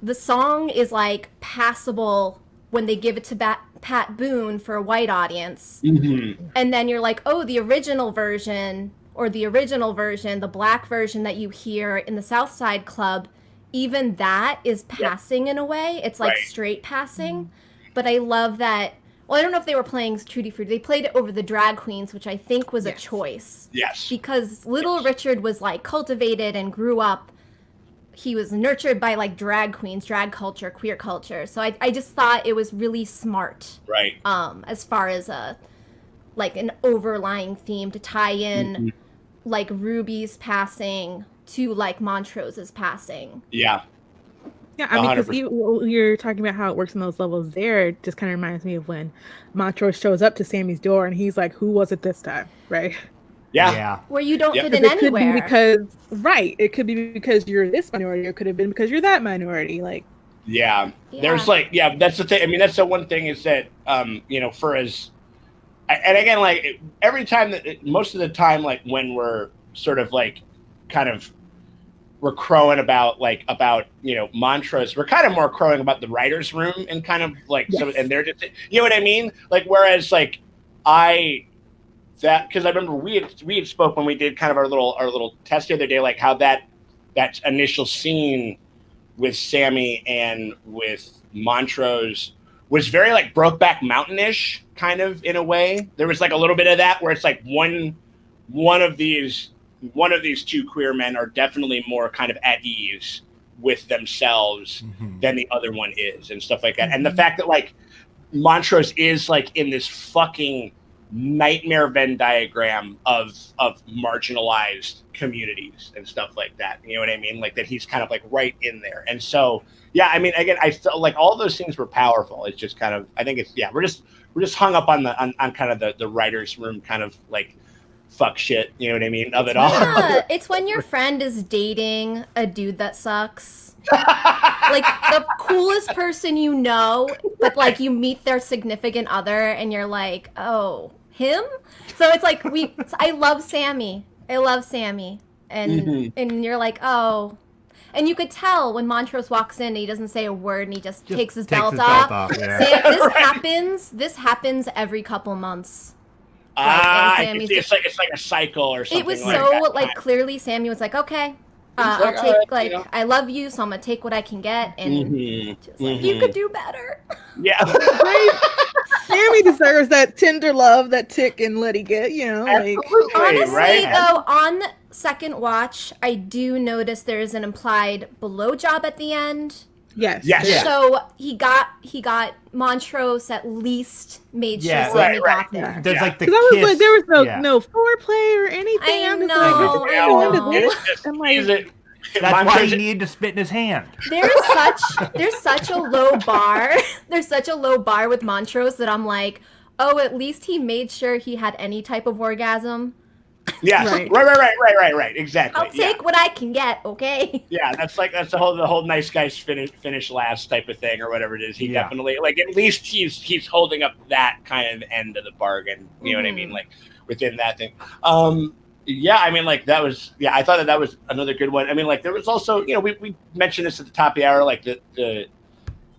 the song is like passable when they give it to Pat Boone for a white audience, and then you're like, oh, the original version, the black version that you hear in the South Side Club, even that is passing in a way. It's like straight passing. But I love that. Well, I don't know if they were playing Tutti Frutti. They played it over the drag queens, which I think was a choice. Yes. Because Little Richard was like cultivated and grew up. He was nurtured by like drag queens, drag culture, queer culture. So I just thought it was really smart. Right. As far as like an overlying theme to tie in like Ruby's passing to like Montrose's passing. Yeah, I mean, because you're talking about how it works in those levels there, it just kind of reminds me of when Montrose shows up to Sammy's door and he's like, who was it this time? Right? Yeah. Where you don't fit in anywhere. It could be because you're this minority, or it could have been because you're that minority. Like, there's like, that's the thing. I mean, that's the one thing is that, for as, and again, like every time most of the time, like when we're sort of like, kind of, we're crowing about Montrose, we're kind of more crowing about the writer's room and kind of like, and they're just, you know what I mean? Like, whereas like because I remember we had spoke when we did kind of our little test the other day, like how that initial scene with Sammy and with Montrose was very like Brokeback Mountain-ish kind of in a way. There was like a little bit of that where it's like one of these two queer men are definitely more kind of at ease with themselves than the other one is and stuff like that. And the fact that like Montrose is like in this fucking nightmare Venn diagram of marginalized communities and stuff like that. You know what I mean? Like that he's kind of like right in there. And so, I mean, again, I felt like all those things were powerful. It's just kind of, I think it's, we're just hung up on kind of the writer's room kind of like fuck shit. You know what I mean? Of it all. It's when your friend is dating a dude that sucks. Like the coolest person you know, but like you meet their significant other and you're like, oh, him? So it's like I love Sammy. And you're like, oh. And you could tell when Montrose walks in, he doesn't say a word and he just takes his belt off. This happens every couple months. It's like a cycle or something. It was so like clearly Sammy was like, okay, I'll take I love you, so I'm gonna take what I can get, and just like you could do better. Yeah, Sammy deserves that tender love that Tick and Letty get. Honestly, though, on second watch, I do notice there is an implied blowjob at the end. Yes. Yes. So he got Montrose at least made sure Sammy got there. There's like the Because I was kiss. like, there was no foreplay or anything. I I'm know. just like, That's why you need to spit in his hand. There's such a low bar. There's such a low bar with Montrose that I'm like, oh, at least he made sure he had any type of orgasm. Yes. Right. Exactly. I'll take what I can get, okay? Yeah, that's the whole nice guys finish last type of thing or whatever it is. He definitely at least he's holding up that kind of end of the bargain. You know what I mean? Like within that thing. Yeah, I mean, like that was I thought that was another good one. I mean, like there was also we mentioned this at the top of the hour, like the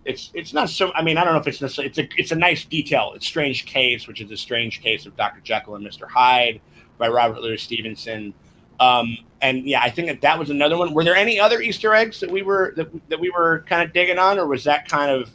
it's not so. I mean, I don't know if it's necessarily it's a nice detail. It's Strange Case, which is a strange case of Dr. Jekyll and Mr. Hyde by Robert Louis Stevenson. And I think that was another one. Were there any other Easter eggs that we were kind of digging on, or was that kind of?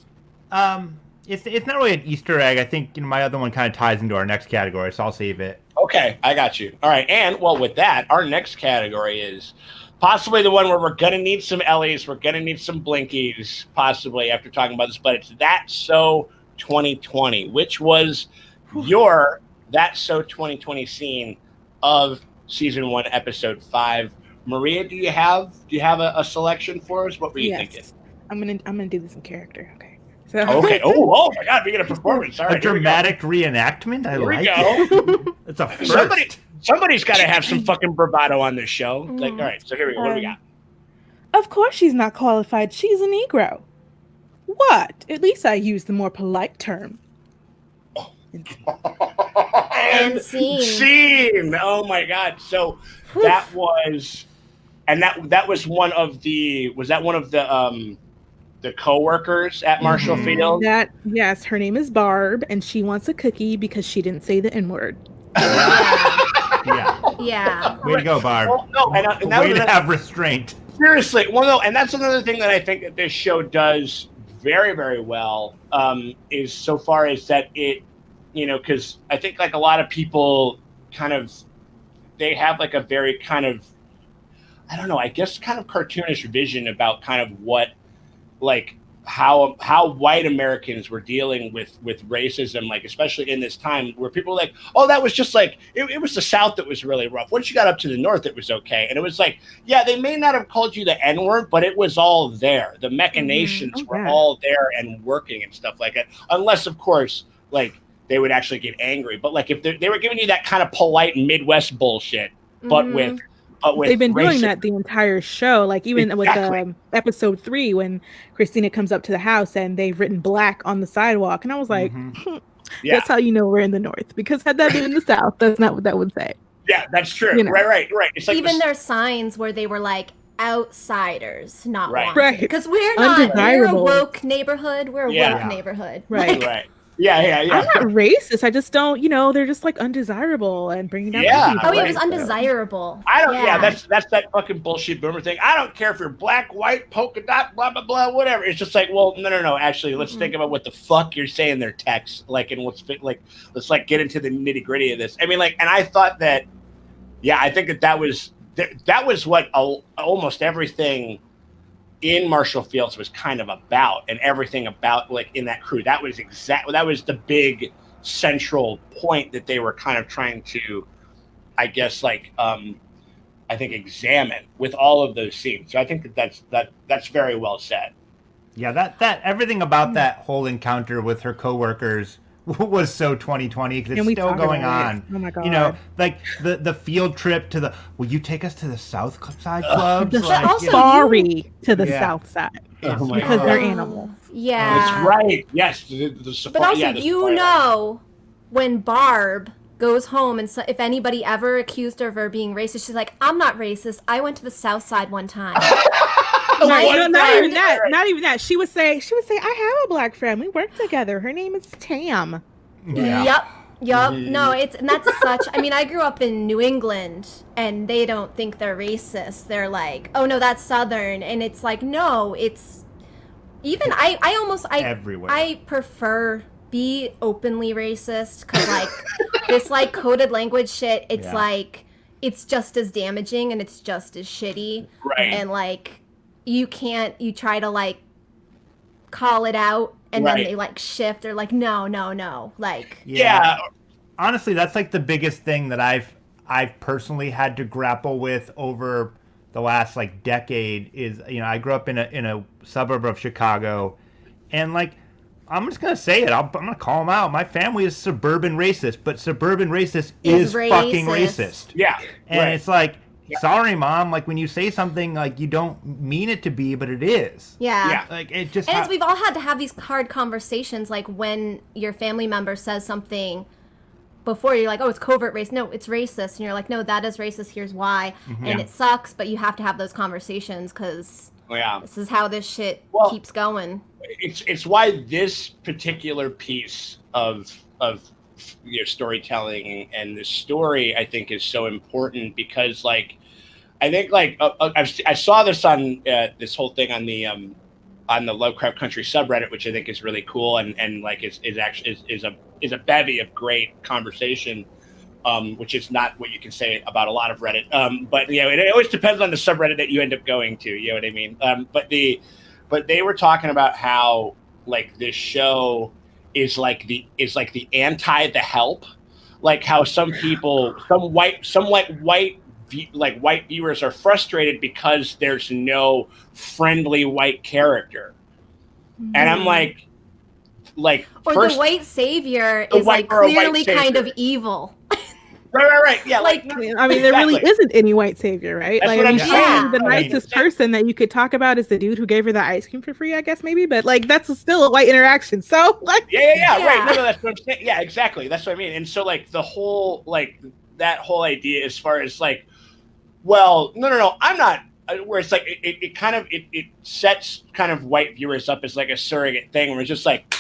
It's not really an Easter egg. I think my other one kind of ties into our next category, so I'll save it. Okay, I got you. All right, and with that, our next category is possibly the one where we're gonna need some Ellies, we're gonna need some Blinkies, possibly after talking about this. But it's That's So 2020, which was your That's So 2020 scene of season 1, episode 5. Maria, do you have a selection for us? What were you thinking? I'm gonna do this in character. Okay. So. Okay. Oh my God! We get a performance. All right, a dramatic reenactment. I like it. It's a first. Somebody's got to have some fucking bravado on this show. Like, all right. So here we go. What do we got? Of course, she's not qualified. She's a Negro. What? At least I use the more polite term. And scene. Oh my God! So that was, and that was one of the. Was that one of the co-workers at Marshall Field? Yes, her name is Barb, and she wants a cookie because she didn't say the N-word. Yeah. Way to go, Barb. Well, no, and that way to have restraint. Seriously, well, no, and that's another thing that I think that this show does very, very well. Is so far as that it, because I think like a lot of people kind of, they have like a very kind of, I don't know, I guess kind of cartoonish vision about kind of what, like how white Americans were dealing with racism, like especially in this time where people were like, oh, that was just like it was the South that was really rough. Once you got up to the North, it was okay. And it was like, yeah, they may not have called you the N-word, but it was all there. The machinations were all there and working and stuff like that. Unless, of course, like they would actually get angry. But like if they were giving you that kind of polite Midwest bullshit, but with they've been doing that the entire show, like even with episode 3 when Christina comes up to the house and they've written black on the sidewalk, and I was like, that's how you know we're in the North, because had that been in the South, that's not what that would say. Yeah, that's true. Right. It's like even their signs where they were like outsiders, not right, wanted. Because we're a woke neighborhood. We're a woke neighborhood. Right. Right. Yeah. I'm not racist. I just don't, they're just like undesirable and bringing down people. It was undesirable. I don't. Yeah, that's that fucking bullshit boomer thing. I don't care if you're black, white, polka dot, blah blah blah, whatever. It's just like, well, no. Actually, let's think about what the fuck you're saying there, text. Like, and let's like get into the nitty gritty of this. I mean, like, and I thought that, I think that was what almost everything in Marshall Fields was kind of about, and everything about like in that crew. That was the big central point that they were kind of trying to, I guess, like I think examine with all of those scenes. So I think that's very well said. Yeah, that everything about that whole encounter with her coworkers was so 2020 because it's still going on. Oh my God. Like the field trip to will you take us to the South Side clubs? The safari to the South Side because they're animals. Yeah, that's right. Yes, the safari. But also, when Barb goes home and if anybody ever accused her of her being racist, she's like, "I'm not racist. I went to the South Side one time." Not even that. She would say, I have a black friend. We work together. Her name is Tam. Yeah. Yep. No, that's such. I mean, I grew up in New England, and they don't think they're racist. They're like, oh no, that's Southern, and it's like, no, it's even. Everywhere. I prefer be openly racist because like this like coded language shit. It's like it's just as damaging and it's just as shitty. Right. And like. You try to like call it out and then Right. they like shift or like no, like Yeah. Honestly, that's like the biggest thing that I've personally had to grapple with over the last like decade is, you know, I grew up in a suburb of Chicago, and like I'm just gonna say it. I'm gonna call them out. My family is suburban racist, but suburban racist is fucking racist. Yeah. And it's like, sorry, mom. Like when you say something, like you don't mean it to be, but it is. yeah. Like it just. And we've all had to have these hard conversations, like when your family member says something before, you're like, oh, it's covert race. No, it's racist. And you're like, no, that is racist. Here's why. And it sucks, but you have to have those conversations because this is how this shit keeps going. It's why this particular piece of your storytelling and the story, I think, is so important because, like, I think, like, I saw this on this whole thing on the Lovecraft Country subreddit, which I think is really cool and like is a bevy of great conversation, which is not what you can say about a lot of Reddit. But you know, it always depends on the subreddit that you end up going to. You know what I mean? But they were talking about how like this show is like the anti The Help, like how some people, some white viewers are frustrated because there's no friendly white character. And I'm like or first, the white savior is like clearly kind of evil. Right. Yeah, like I mean, there really isn't any white savior, right? That's like what I'm saying. the nicest person that you could talk about is the dude who gave her the ice cream for free, I guess maybe, but like that's still a white interaction. So like yeah. Right. No, that's what I'm saying. Yeah, exactly. That's what I mean. And so like the whole that whole idea as far as like, well, no, I'm not. Where it's like it kind of sets kind of white viewers up as like a surrogate thing where it's just like,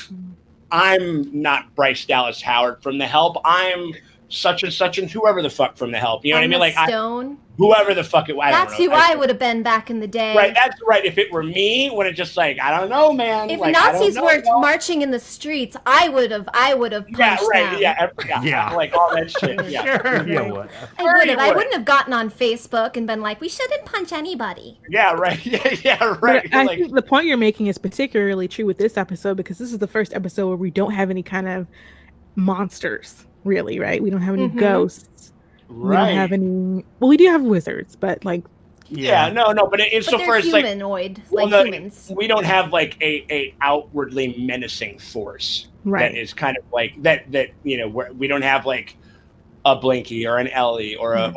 I'm not Bryce Dallas Howard from The Help. I'm such and whoever the fuck from The Help. You know what I mean? Like Stone. Whoever the fuck it was. That's who I would have been back in the day. Right. That's right. If it were me, when it's just like, I don't know, man. If like, Nazis were marching in the streets, I would have punched them. Yeah. Like all that shit. Yeah. Sure. Yeah. I wouldn't have gotten on Facebook and been like, we shouldn't punch anybody. Yeah. Right. Yeah. Right. But I think the point you're making is particularly true with this episode because this is the first episode where we don't have any kind of monsters, really, right? We don't have any ghosts. Right. We don't have any. Well, we do have wizards, but like. No. But insofar as like humanoid, humans. We don't have like a outwardly menacing force that is kind of like that. You know, we don't have like a Blinky or an Ellie or a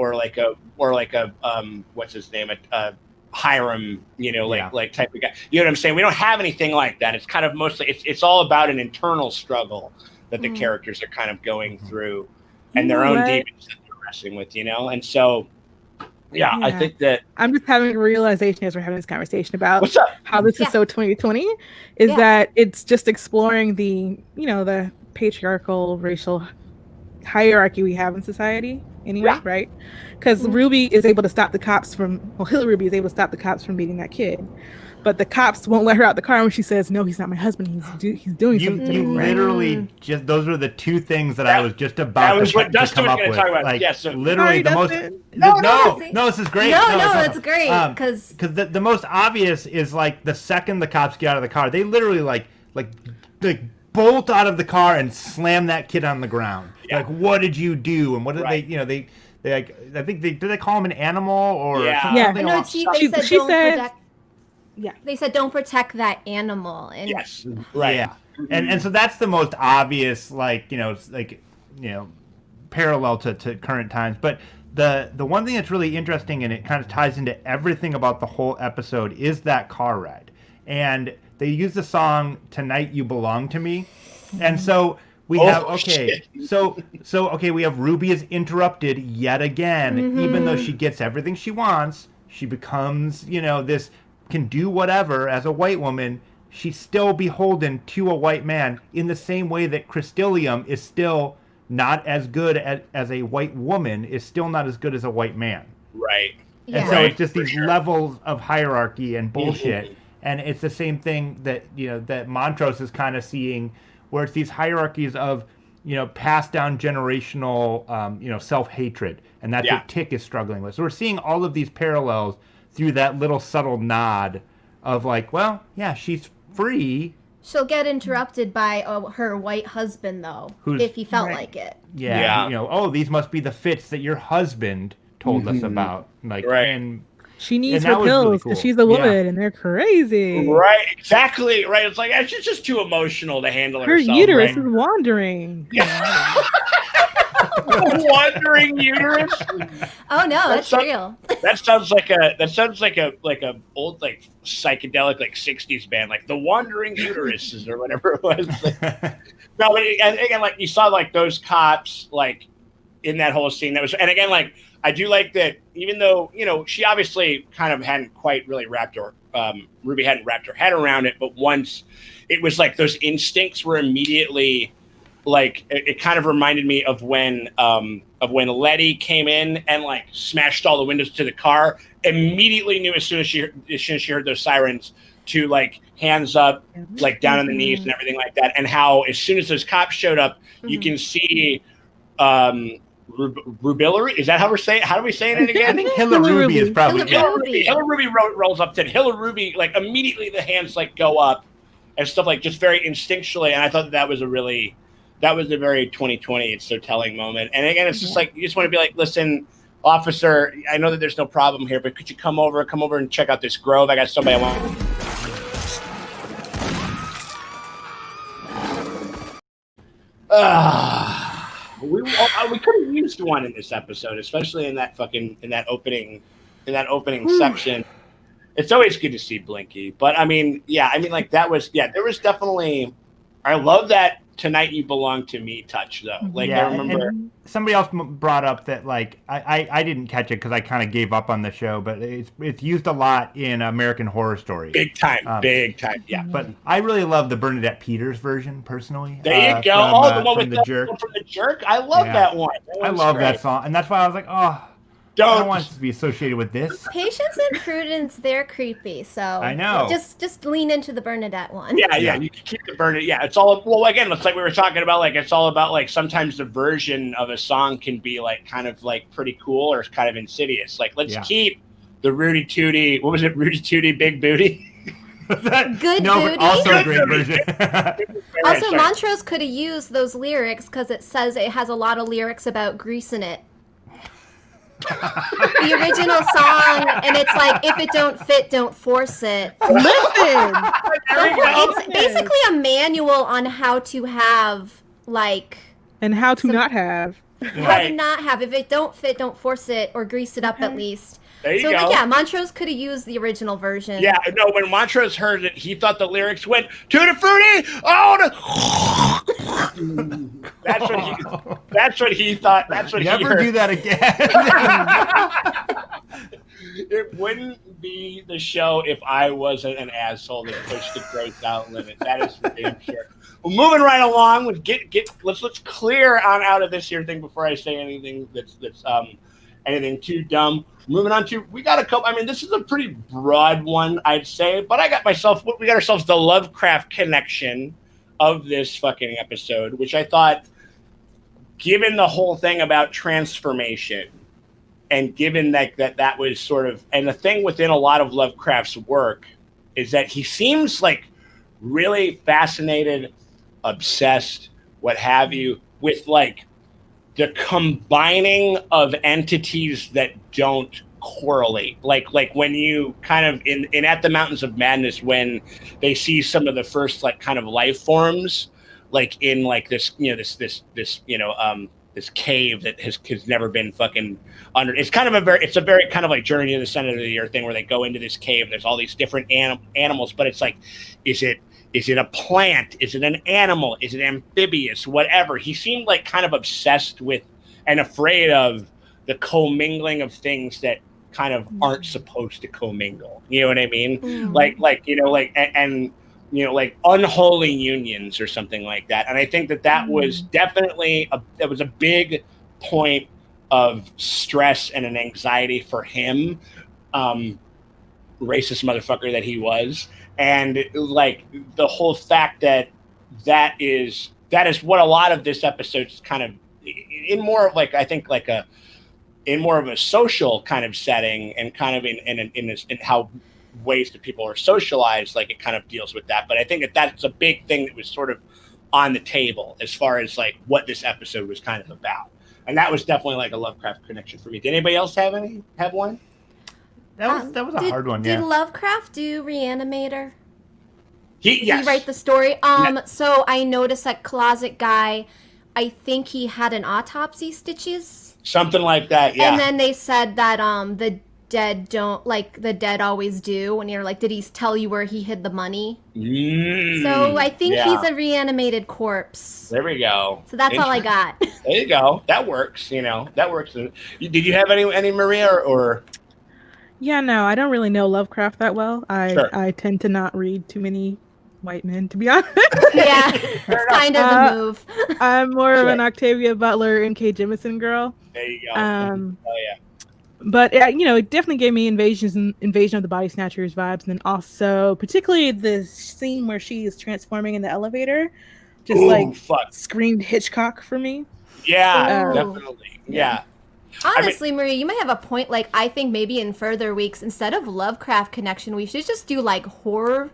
what's his name, a Hiram, you know, like type of guy. You know what I'm saying? We don't have anything like that. It's kind of mostly it's all about an internal struggle that the characters are kind of going through and their own demons that they're wrestling with, you know? And so, I think that... I'm just having a realization as we're having this conversation about what's up? How this is so 2020, is that it's just exploring the, you know, the patriarchal racial hierarchy we have in society anyway, right? Because Ruby is able to stop the cops from... Well, Hillary Ruby is able to stop the cops from beating that kid. But the cops won't let her out the car when she says, "No, he's not my husband. He's doing something." You literally just those were the two things that I was just about to come up with. Like, literally the most. No, this is great. No, it's great because the most obvious is like the second the cops get out of the car, they literally like bolt out of the car and slam that kid on the ground. Yeah. Like, what did you do? And what did they? You know, they like. I think did they call him an animal or something? No, she said. Yeah, they said don't protect that animal. And and so that's the most obvious, parallel to current times. But the one thing that's really interesting and it kind of ties into everything about the whole episode is that car ride, and they use the song "Tonight You Belong to Me," and so. We have we have Ruby is interrupted yet again, even though she gets everything she wants. She becomes, this. Can do whatever as a white woman, she's still beholden to a white man in the same way that Crystalium is still not as good as a white woman is still not as good as a white man. Right. And so it's just these levels of hierarchy and bullshit. And it's the same thing that, that Montrose is kind of seeing where it's these hierarchies of, passed down generational, self-hatred. And that's what Tick is struggling with. So we're seeing all of these parallels through that little subtle nod of like, well, yeah, she's free, She'll get interrupted by her white husband, though, if he felt like it. Yeah. You know, oh, these must be the fits that your husband told us about. Like, and she needs her pills because she's a woman and they're crazy. Right, exactly. Right. It's like she's just too emotional to handle herself. Her uterus is wandering. Wandering uterus. Oh no, that's real. That sounds like a old like psychedelic like 60s band, like the Wandering Uteruses or whatever it was. No, but and again, like you saw like those cops like in that whole scene. That was, and again, like I do like that, even though she obviously kind of hadn't quite really Ruby hadn't wrapped her head around it, but once it was like those instincts were immediately. Like it kind of reminded me of when Letty came in and like smashed all the windows to the car. Immediately knew as soon as she heard those sirens to like hands up, like down on the knees and everything like that. And how as soon as those cops showed up, you can see Rubillery. Is that how we're saying? How are we saying it again? I think Ruby is probably Ruby rolls up to Ruby. Like immediately the hands like go up and stuff, like just very instinctually. And I thought that was a very 2020, it's so telling moment. And again, it's just like, you just want to be like, listen, officer, I know that there's no problem here, but could you come over and check out this grove? I got somebody I want. We could have used one in this episode, especially in that opening section. It's always good to see Blinky, but there was definitely, I love that Tonight You Belong to Me touch though. Like I remember somebody else brought up that like I didn't catch it because I kind of gave up on the show, but it's used a lot in American Horror Story. Big time, yeah. But I really love the Bernadette Peters version personally. There you go. The one with the jerk. From the jerk. I love that one. I love that song, and that's why I was like, I don't want it to be associated with this. Patience and Prudence, they're creepy. So I know. Just lean into the Bernadette one. Yeah. You can keep the Bernadette. Yeah, it's all. Well, again, it's like we were talking about. Like it's all about like sometimes the version of a song can be like kind of like pretty cool or kind of insidious. Like let's keep the Rudy Tooty. What was it? Rudy Tooty Big Booty. Good booty. But also a great version. Also, Montrose could have used those lyrics because it says it has a lot of lyrics about greasing it. The original song, and it's like, if it don't fit, don't force it. Listen, it's basically a manual on how to have and how to not have. How to not have. If it don't fit, don't force it, or grease it up at least. There you go. Montrose could have used the original version. Yeah, no, when Montrose heard it, he thought the lyrics went, Tutti Frutti, That's what he thought. That's what he heard. Never do that again. It wouldn't be the show if I wasn't an asshole that pushed the growth out limit. That is for damn sure. Well, moving right along, let's clear on out of this here thing before I say anything that's anything too dumb. Moving on to, we got a couple. I mean, this is a pretty broad one, I'd say, but we got ourselves the Lovecraft connection of this fucking episode, which I thought, given the whole thing about transformation, and given that was sort of, and the thing within a lot of Lovecraft's work is that he seems like really fascinated, obsessed, what have you, with like the combining of entities that don't correlate. Like when you kind of in At the Mountains of Madness, when they see some of the first like kind of life forms, like in like this this cave that has never been fucking under. It's kind of a very kind of like Journey to the Center of the Earth thing, where they go into this cave. There's all these different animals, but it's like, is it a plant? Is it an animal? Is it amphibious? Whatever. He seemed like kind of obsessed with and afraid of the commingling of things that kind of aren't supposed to commingle. You know what I mean? Mm. Like unholy unions or something like that. And I think that was definitely a big point of stress and an anxiety for him, racist motherfucker that he was. And like the whole fact that is what a lot of this episode is kind of in more of like, I think like in more of a social kind of setting, and kind of in how ways that people are socialized, like it kind of deals with that. But I think that that's a big thing that was sort of on the table as far as like what this episode was kind of about. And that was definitely like a Lovecraft connection for me. Did anybody else have one? That was a hard one. Yeah. Did Lovecraft do Reanimator? Yes. Did he write the story? So I noticed that Closet Guy, I think he had an autopsy stitches. Something like that, yeah. And then they said that the dead don't, like, the dead always do. And you're like, did he tell you where he hid the money? So I think he's a reanimated corpse. There we go. So that's all I got. There you go. That works, that works. Did you have any Maria, or? Yeah, no, I don't really know Lovecraft that well. Sure. I tend to not read too many white men, to be honest. Yeah, it's kind of the move. I'm more of an Octavia Butler, N.K. Jemisin girl. There you go. Oh yeah. But it definitely gave me Invasion of the Body Snatchers vibes, and then also particularly the scene where she is transforming in the elevator, just screamed Hitchcock for me. Yeah, definitely. Yeah. Honestly, Marie, you may have a point. Like, I think maybe in further weeks, instead of Lovecraft connection, we should just do like horror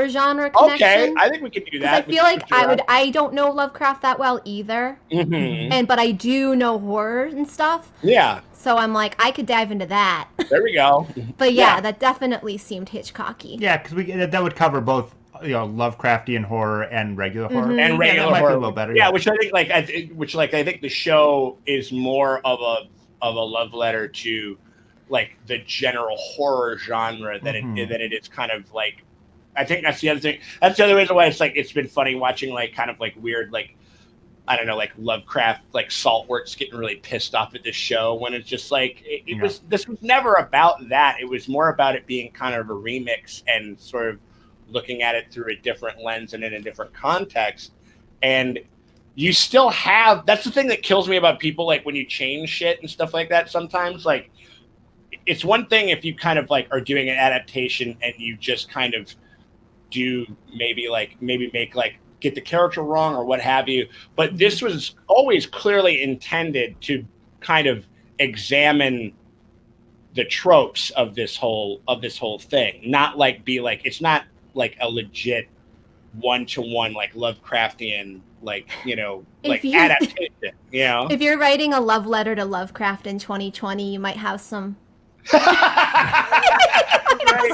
genre connection. Okay, I think we can do that. I feel like I don't know Lovecraft that well either, but I do know horror and stuff. Yeah. So I'm like, I could dive into that. There we go. But yeah, that definitely seemed Hitchcocky. Yeah, because that would cover both, Lovecraftian horror and regular horror. And regular horror horror a little better. Yeah, which I think I think the show is more of a love letter to like the general horror genre than it is kind of like. I think that's the other thing. That's the other reason why it's been funny watching like kind of like weird like, I don't know, like Lovecraft, like Saltworks getting really pissed off at this show when it's just like this was never about that. It was more about it being kind of a remix and sort of looking at it through a different lens and in a different context. And you still have, that's the thing that kills me about people, like when you change shit and stuff like that sometimes, like it's one thing if you kind of like are doing an adaptation and you just kind of do maybe make like get the character wrong or what have you, but this was always clearly intended to kind of examine the tropes of this whole thing, not like be like, it's not like a legit one-to-one like Lovecraftian adaptation. If you're writing a love letter to Lovecraft in 2020, you might have some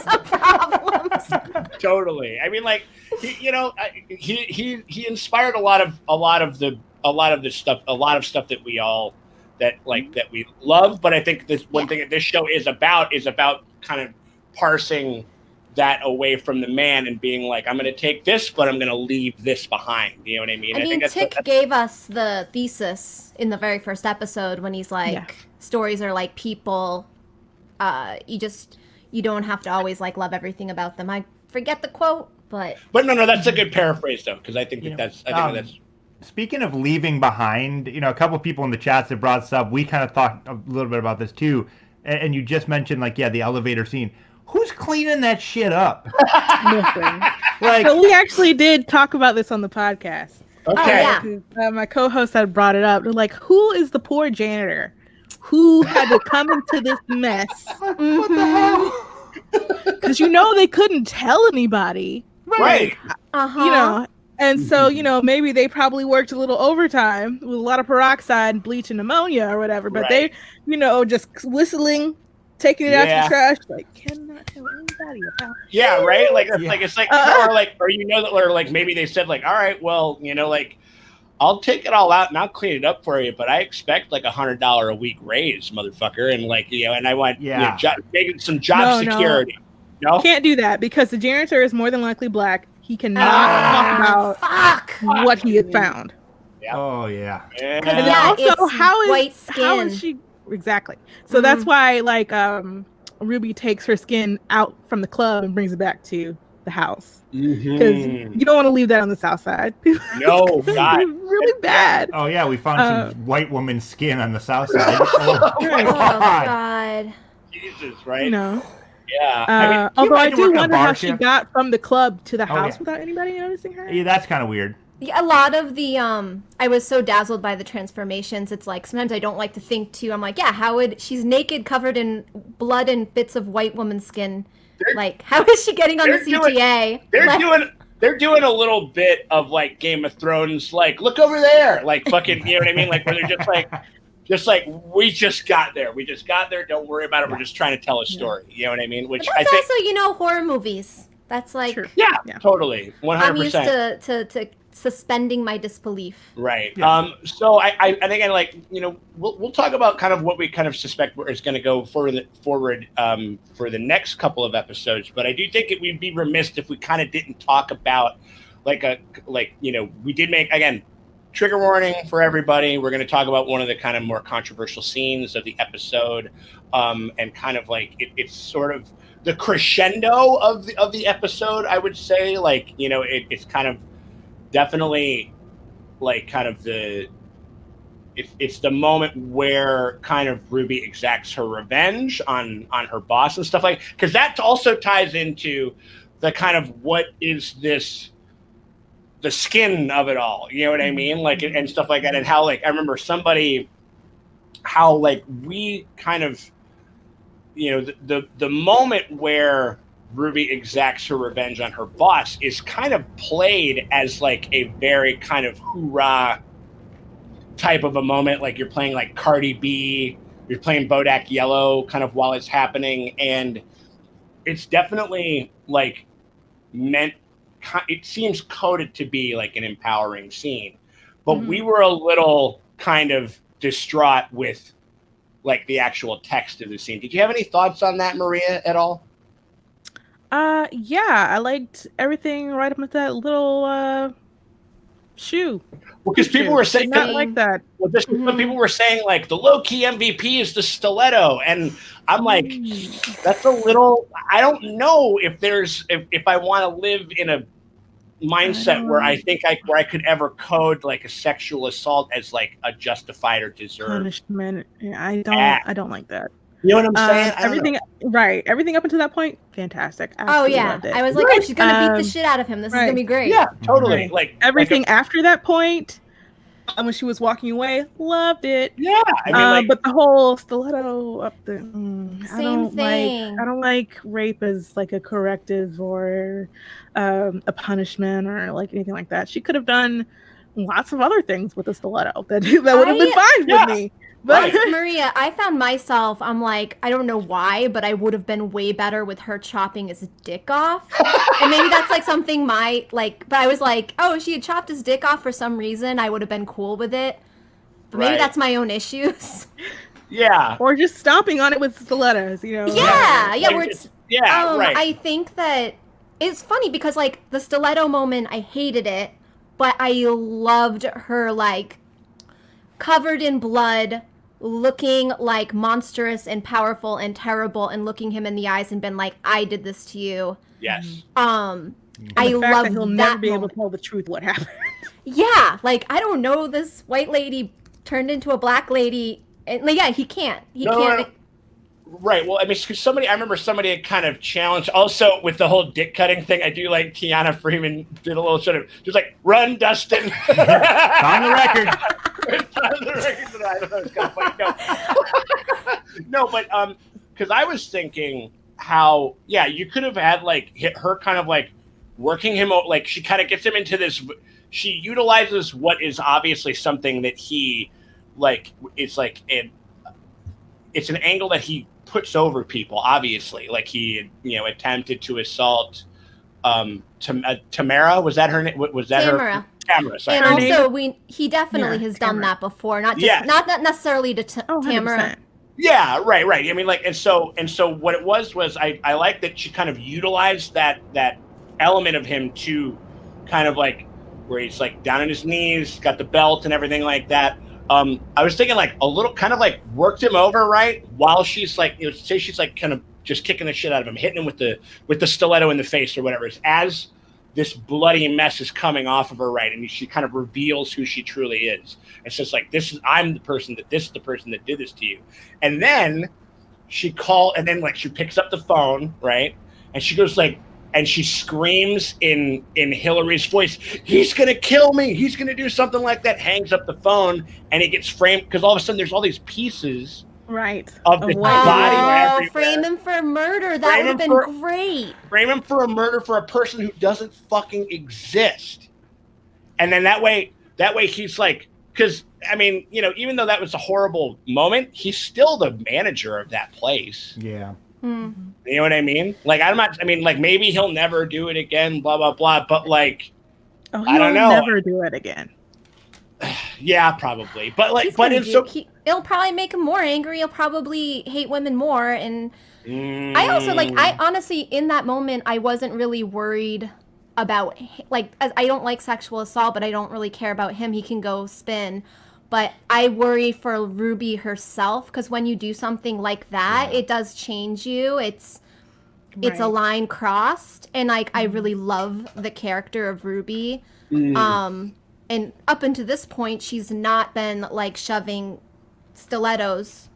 some problems. Totally. I mean, like he inspired a lot of stuff that we all that we love. But I think this one thing that this show is about kind of parsing that away from the man and being like, I'm going to take this, but I'm going to leave this behind. You know what I mean? I think Tick gave us the thesis in the very first episode when he's like, stories are like people. You don't have to always like love everything about them. I forget the quote, but no, that's a good paraphrase though, because I think that's. Speaking of leaving behind, a couple people in the chats that brought this up. We kind of thought a little bit about this too, and you just mentioned the elevator scene. Who's cleaning that shit up? Nothing. So we actually did talk about this on the podcast. Okay. My co-host had brought it up. They're like, who is the poor janitor who had to come into this mess? What the hell? Because they couldn't tell anybody. Right. And so, maybe they probably worked a little overtime with a lot of peroxide, bleach, and ammonia or whatever. But they, just whistling, taking it out to the trash, like, cannot tell anybody about. Yeah, right. Or maybe they said like, all right, well, I'll take it all out and I'll clean it up for you, but I expect like $100 a week raise, motherfucker, and and I want making some job security. No, can't do that because the janitor is more than likely black. He cannot talk about what he had found. Yeah. Oh yeah. And then also, how is she exactly? So that's why Ruby takes her skin out from the club and brings it back to the house. Because you don't want to leave that on the south side. No, God. Really bad. Oh yeah, we found some white woman's skin on the south side. Oh God. Jesus, right? Yeah. Although I do wonder how she got from the club to the house without anybody noticing her. Yeah, that's kind of weird. Yeah, a lot of the I was so dazzled by the transformations. It's like sometimes I don't like to think too. I'm like, how would she's naked, covered in blood and bits of white woman's skin. Like, how is she getting on the CTA? They're doing a little bit of like Game of Thrones, like look over there, like fucking, you know what I mean? Like where they're just like we just got there. We just got there. Don't worry about it. We're just trying to tell a story. You know what I mean? Which but that's also, horror movies. That's like yeah, totally, 100%. I'm used to suspending my disbelief. Right. Yeah. So I and again, like, we'll talk about kind of what we kind of suspect is going to go forward for the next couple of episodes. But I do think we'd be remiss if we kind of didn't talk about we did make, again, trigger warning for everybody. We're going to talk about one of the kind of more controversial scenes of the episode, and kind of like it's sort of the crescendo of the episode. I would say, like, it's kind of definitely like kind of it's the moment where kind of Ruby exacts her revenge on her boss and stuff, like, because that also ties into the kind of what is this, the skin of it all, you know what I mean, like, and stuff like that, and how, like, I remember how like we kind of, the moment where Ruby exacts her revenge on her boss is kind of played as like a very kind of hoorah type of a moment. Like you're playing like Cardi B, you're playing Bodak Yellow kind of while it's happening. And it's definitely like it seems coded to be like an empowering scene, but we were a little kind of distraught with like the actual text of the scene. Did you have any thoughts on that, Maria, at all? Yeah, I liked everything right up with that little shoe. Well, because people were saying not like that. Well, people were saying like the low key MVP is the stiletto, and I'm like, that's a little. I don't know if I want to live in a mindset where I think where I could ever code like a sexual assault as like a justified or deserved punishment. I don't like that. You know what I'm saying? Everything up until that point, fantastic. Absolutely loved it. I was like, oh, she's gonna beat the shit out of him. This is gonna be great. Yeah, totally. Like everything after that point, and when she was walking away, loved it. Yeah, I mean, but the whole stiletto up there, same thing. I don't like rape as like a corrective or a punishment or like anything like that. She could have done lots of other things with a stiletto that would have been fine with me. But Maria, I found myself, I'm like, I don't know why, but I would have been way better with her chopping his dick off. And maybe that's like something but I was like, oh, if she had chopped his dick off for some reason, I would have been cool with it. But maybe that's my own issues. Yeah. Or just stomping on it with stilettos, Yeah. Right. I think that it's funny because like the stiletto moment, I hated it, but I loved her like covered in blood, looking like monstrous and powerful and terrible, and looking him in the eyes and been like, I did this to you. Yes. I love that. He'll never be able to tell the truth what happened. Yeah, like, I don't know, this white lady turned into a black lady. And, like, yeah, he can't. He can't. Right. Well, I mean, I remember somebody had kind of challenged also with the whole dick cutting thing. I do like Tiana Freeman did a little sort of just like, run, Dustin. On the record. On the record. I don't know. It's kind of funny. No, but because I was thinking how, you could have had like her kind of like working him, like she kind of gets him into this. She utilizes what is obviously something that he like. It's like it's an angle that he puts over people, obviously. Like he, attempted to assault Tamara. Was that her name? Was that Tamara. her? Tamara. Sorry. And also, he definitely has done that before. Not just not necessarily to Tamara. 100%. Yeah, right. I mean, like, and so what it was I like that she kind of utilized that element of him to kind of like where he's like down on his knees, got the belt and everything like that. I was thinking like a little kind of like worked him over, right? While she's like, say she's like kind of just kicking the shit out of him, hitting him with the stiletto in the face or whatever. As this bloody mess is coming off of her, right? And she kind of reveals who she truly is. It's just like, this is the person that did this to you. And then she picks up the phone, right? And she goes like, and she screams in Hillary's voice, he's going to kill me. He's going to do something like that. Hangs up the phone and it gets framed because all of a sudden there's all these pieces Right. of this body everywhere. Frame him for murder. That would have been great. Frame him for a murder for a person who doesn't fucking exist. And then that way he's like, because I mean, you know, even though that was a horrible moment, he's still the manager of that place. Yeah. Mm-hmm. You know what I mean? Like, like maybe he'll never do it again, blah, blah, blah. But like, I don't know. Never do it again. Yeah, probably. But like, it'll probably make him more angry. He'll probably hate women more. And I also I honestly, in that moment, I wasn't really worried about, like, I don't like sexual assault, but I don't really care about him. He can go spin. But I worry for Ruby herself, because when you do something like that, it does change you. It's a line crossed, and like I really love the character of Ruby. And up until this point, she's not been like shoving stilettos,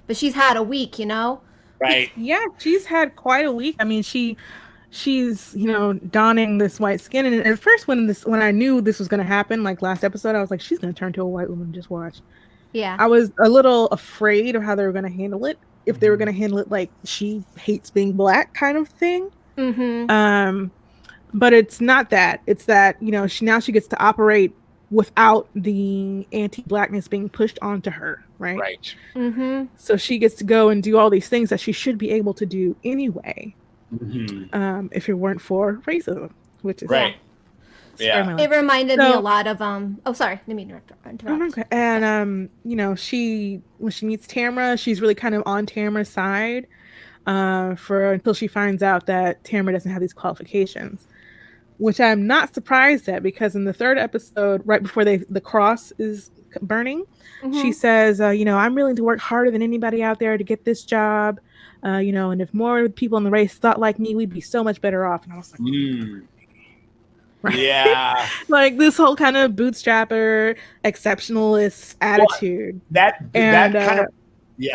but she's had a week, you know? Right. Yeah, she's had quite a week. I mean, she's, you know, donning this white skin. And at first when I knew this was going to happen, like last episode, I was like, she's going to turn to a white woman. Just watch. Yeah. I was a little afraid of how they were going to handle it. If they were going to handle it like she hates being black kind of thing. Mm-hmm. But it's not that. It's that, you know, she gets to operate without the anti-blackness being pushed onto her. Right. Right. Mm-hmm. So she gets to go and do all these things that she should be able to do anyway. Mm-hmm. If it weren't for racism, which is right. Yeah. It reminded me a lot of oh, sorry, let me interrupt. Okay. And you know, when she meets Tamara, she's really kind of on Tamara's side until she finds out that Tamara doesn't have these qualifications, which I'm not surprised at, because in the third episode, right before the cross is burning, she says, you know, I'm willing to work harder than anybody out there to get this job. You know, and if more people in the race thought like me, we'd be so much better off. And I was like, right? Yeah. Like this whole kind of bootstrapper, exceptionalist attitude. Well,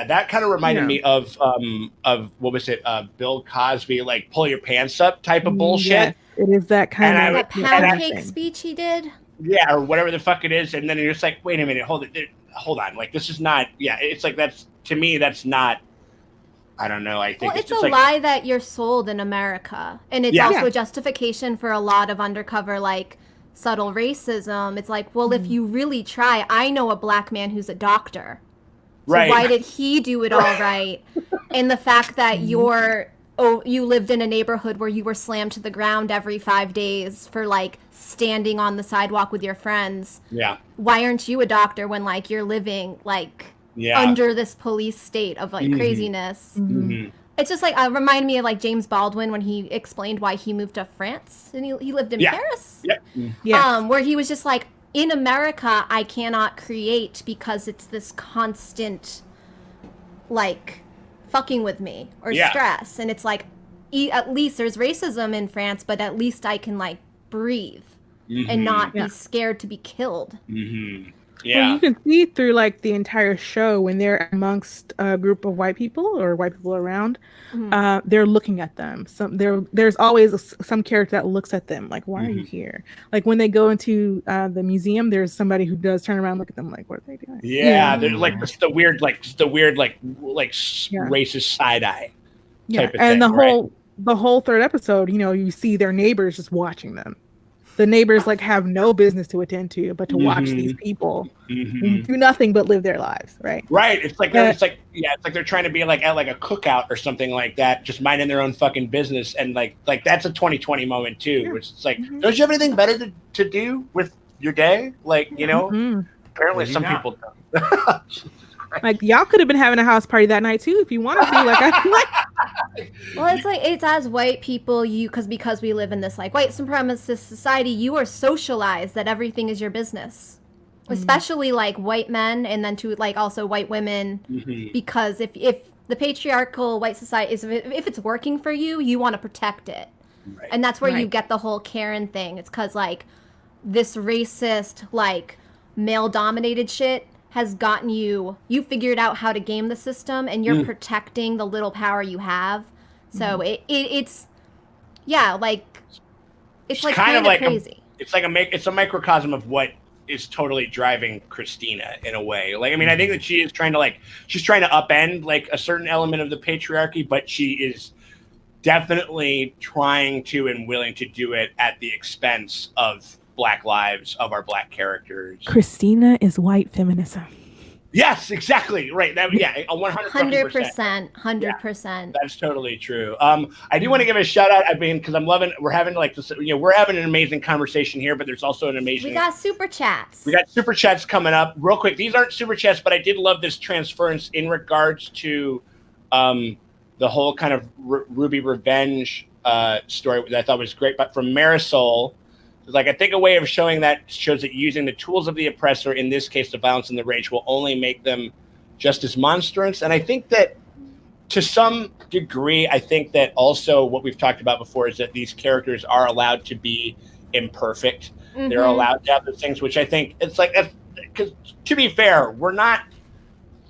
that kind of reminded me of what was it? Bill Cosby, like pull your pants up type of bullshit. Yes, it is that kind of that pound cake speech he did. Yeah, or whatever the fuck it is, and then you're just like, wait a minute, hold on, like this is not. Yeah, it's like that's not. I don't know. I think it's a lie that you're sold in America, and it's also a justification for a lot of undercover, like subtle racism. It's like, well, if you really try, I know a black man who's a doctor. So why did he do it all right? And the fact that you lived in a neighborhood where you were slammed to the ground every 5 days for like standing on the sidewalk with your friends. Yeah. Why aren't you a doctor when like you're living like under this police state of like craziness? It's just like remind me of like James Baldwin when he explained why he moved to France and he lived in Paris. Where he was just like, in America, I cannot create because it's this constant, like, fucking with me or stress. And it's like, at least there's racism in France, but at least I can, like, breathe and not be scared to be killed. Yeah. Well, you can see through like the entire show when they're amongst a group of white people or white people around, they're looking at them. There's always some character that looks at them like, why are you here? Like when they go into the museum, there's somebody who does turn around and look at them like, what are they doing? Yeah, there's like the weird racist side eye. Yeah, and the whole third episode, you know, you see their neighbors just watching them. The neighbors like have no business to attend to, but to watch these people do nothing but live their lives, right? Right. It's like it's like they're trying to be like at like a cookout or something like that, just minding their own fucking business, and like that's a 2020 moment too, which is like, don't you have anything better to do with your day? Like, you know, apparently some people don't. Like y'all could have been having a house party that night too if you wanted to. Like I feel like. Well, it's like it's as white people, because we live in this like white supremacist society, you are socialized that everything is your business, especially like white men, and then to like also white women, because if the patriarchal white society is if it's working for you, you want to protect it, and that's where you get the whole Karen thing. It's because like this racist like male dominated shit has gotten you figured out how to game the system, and you're protecting the little power you have. So it's like it's like kind of like crazy. It's a microcosm of what is totally driving Christina in a way. Like, I mean, I think that she is trying to she's trying to upend like a certain element of the patriarchy, but she is definitely trying to and willing to do it at the expense of Black lives, of our Black characters. Christina is white feminism. Yes, exactly. Right. That, yeah, 100%. 100%. That's totally true. I do want to give a shout out. I mean, because we're having like this, we're having an amazing conversation here, but there's also an amazing. We got super chats. We got super chats coming up real quick. These aren't super chats, but I did love this transference in regards to the whole kind of Ruby revenge story that I thought was great. But from Marisol, like, I think a way of showing that shows that using the tools of the oppressor, in this case, the violence and the rage, will only make them just as monstrous. And I think that to some degree, I think that also what we've talked about before is that these characters are allowed to be imperfect. Mm-hmm. They're allowed to have those things, which I think it's like, because to be fair, we're not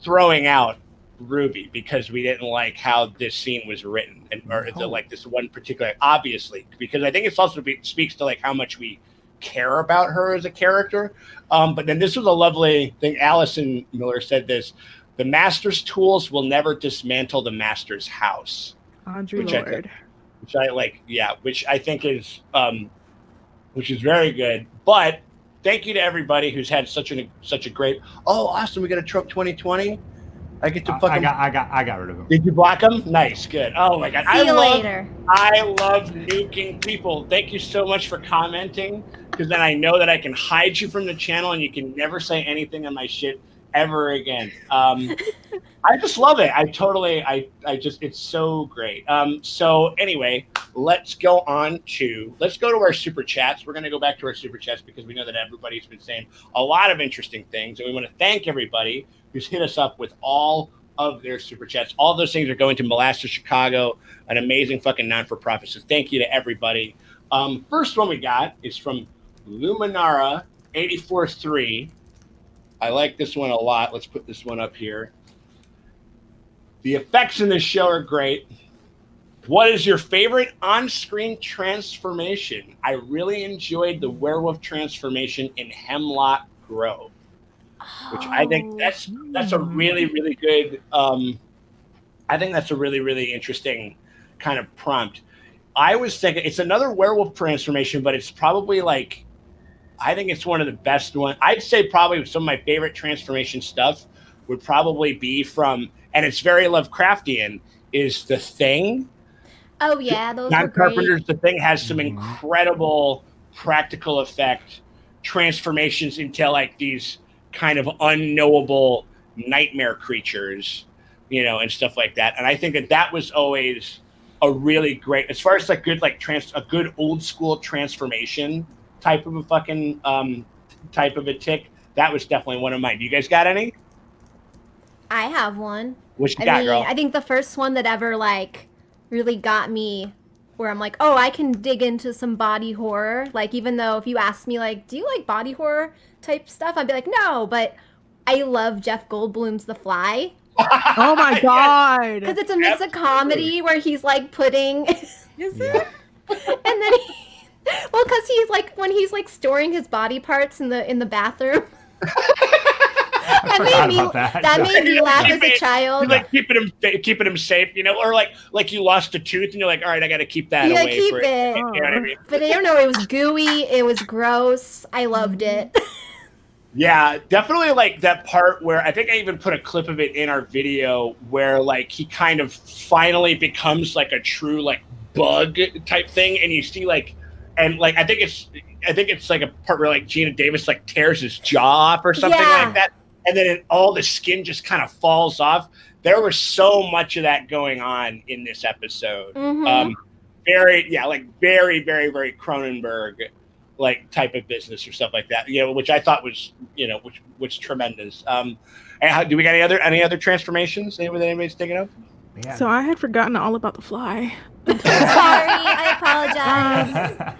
throwing out Ruby because we didn't like how this scene was written, or like this one particular, obviously, because I think it's also speaks to like how much we care about her as a character. But then this was a lovely thing. Allison Miller said this: the master's tools will never dismantle the master's house. Audre Lorde. Which I like, yeah, which I think is which is very good. But thank you to everybody who's had such a great. Oh, awesome! We got a Trump 2020. I get to fucking. I got rid of him. Did you block him? Nice, good. Oh my god, See you later. I love nuking people. Thank you so much for commenting, because then I know that I can hide you from the channel and you can never say anything on my shit ever again. I just love it. I just, it's so great. So anyway, let's go to our super chats. We're going to go back to our super chats because we know that everybody's been saying a lot of interesting things, and we want to thank everybody who's hit us up with all of their super chats. All of those things are going to Molasses Chicago, an amazing fucking non-for-profit. So thank you to everybody. First one we got is from Luminara 84.3. I like this one a lot. Let's put this one up here. The effects in this show are great. What is your favorite on-screen transformation? I really enjoyed the werewolf transformation in Hemlock Grove, which I think that's a really, really good. I think that's a really, really interesting kind of prompt. I was thinking it's another werewolf transformation, but it's probably like, I think it's one of the best ones. I'd say probably some of my favorite transformation stuff would probably be from, and it's very Lovecraftian, is The Thing. Oh yeah, those John are great. Carpenter's The Thing has some incredible practical effect transformations into like these kind of unknowable nightmare creatures, and stuff like that. And I think that was always a really great, as far as like good, like a good old school transformation type of a fucking type of a tick. That was definitely one of mine. Do you guys got any? I have one. What you got, girl? I think the first one that ever like really got me, where I'm like, oh, I can dig into some body horror. Like, even though if you ask me like, do you like body horror type stuff, I'd be like, no, but I love Jeff Goldblum's The Fly. Oh my god! Because it's a mix of comedy where he's like putting. Is it? And then well, because he's like when he's like storing his body parts in the bathroom. That made me laugh as a child. You're like keeping him safe, or like you lost a tooth and you're like, all right, I got to keep that away. Keep for it. You know what I mean? But I don't know. It was gooey. It was gross. I loved it. Yeah, definitely like that part where I think I even put a clip of it in our video where like he kind of finally becomes like a true like bug type thing, and you see like, and like I think it's like a part where like Gina Davis like tears his jaw off or something like that, and then all the skin just kind of falls off. There was so much of that going on in this episode. Mm-hmm. Very, very, very Cronenberg like type of business or stuff like that, which I thought was, which tremendous. And do we got any other transformations that anybody's thinking of? Yeah. So I had forgotten all about The Fly. Sorry, I apologize.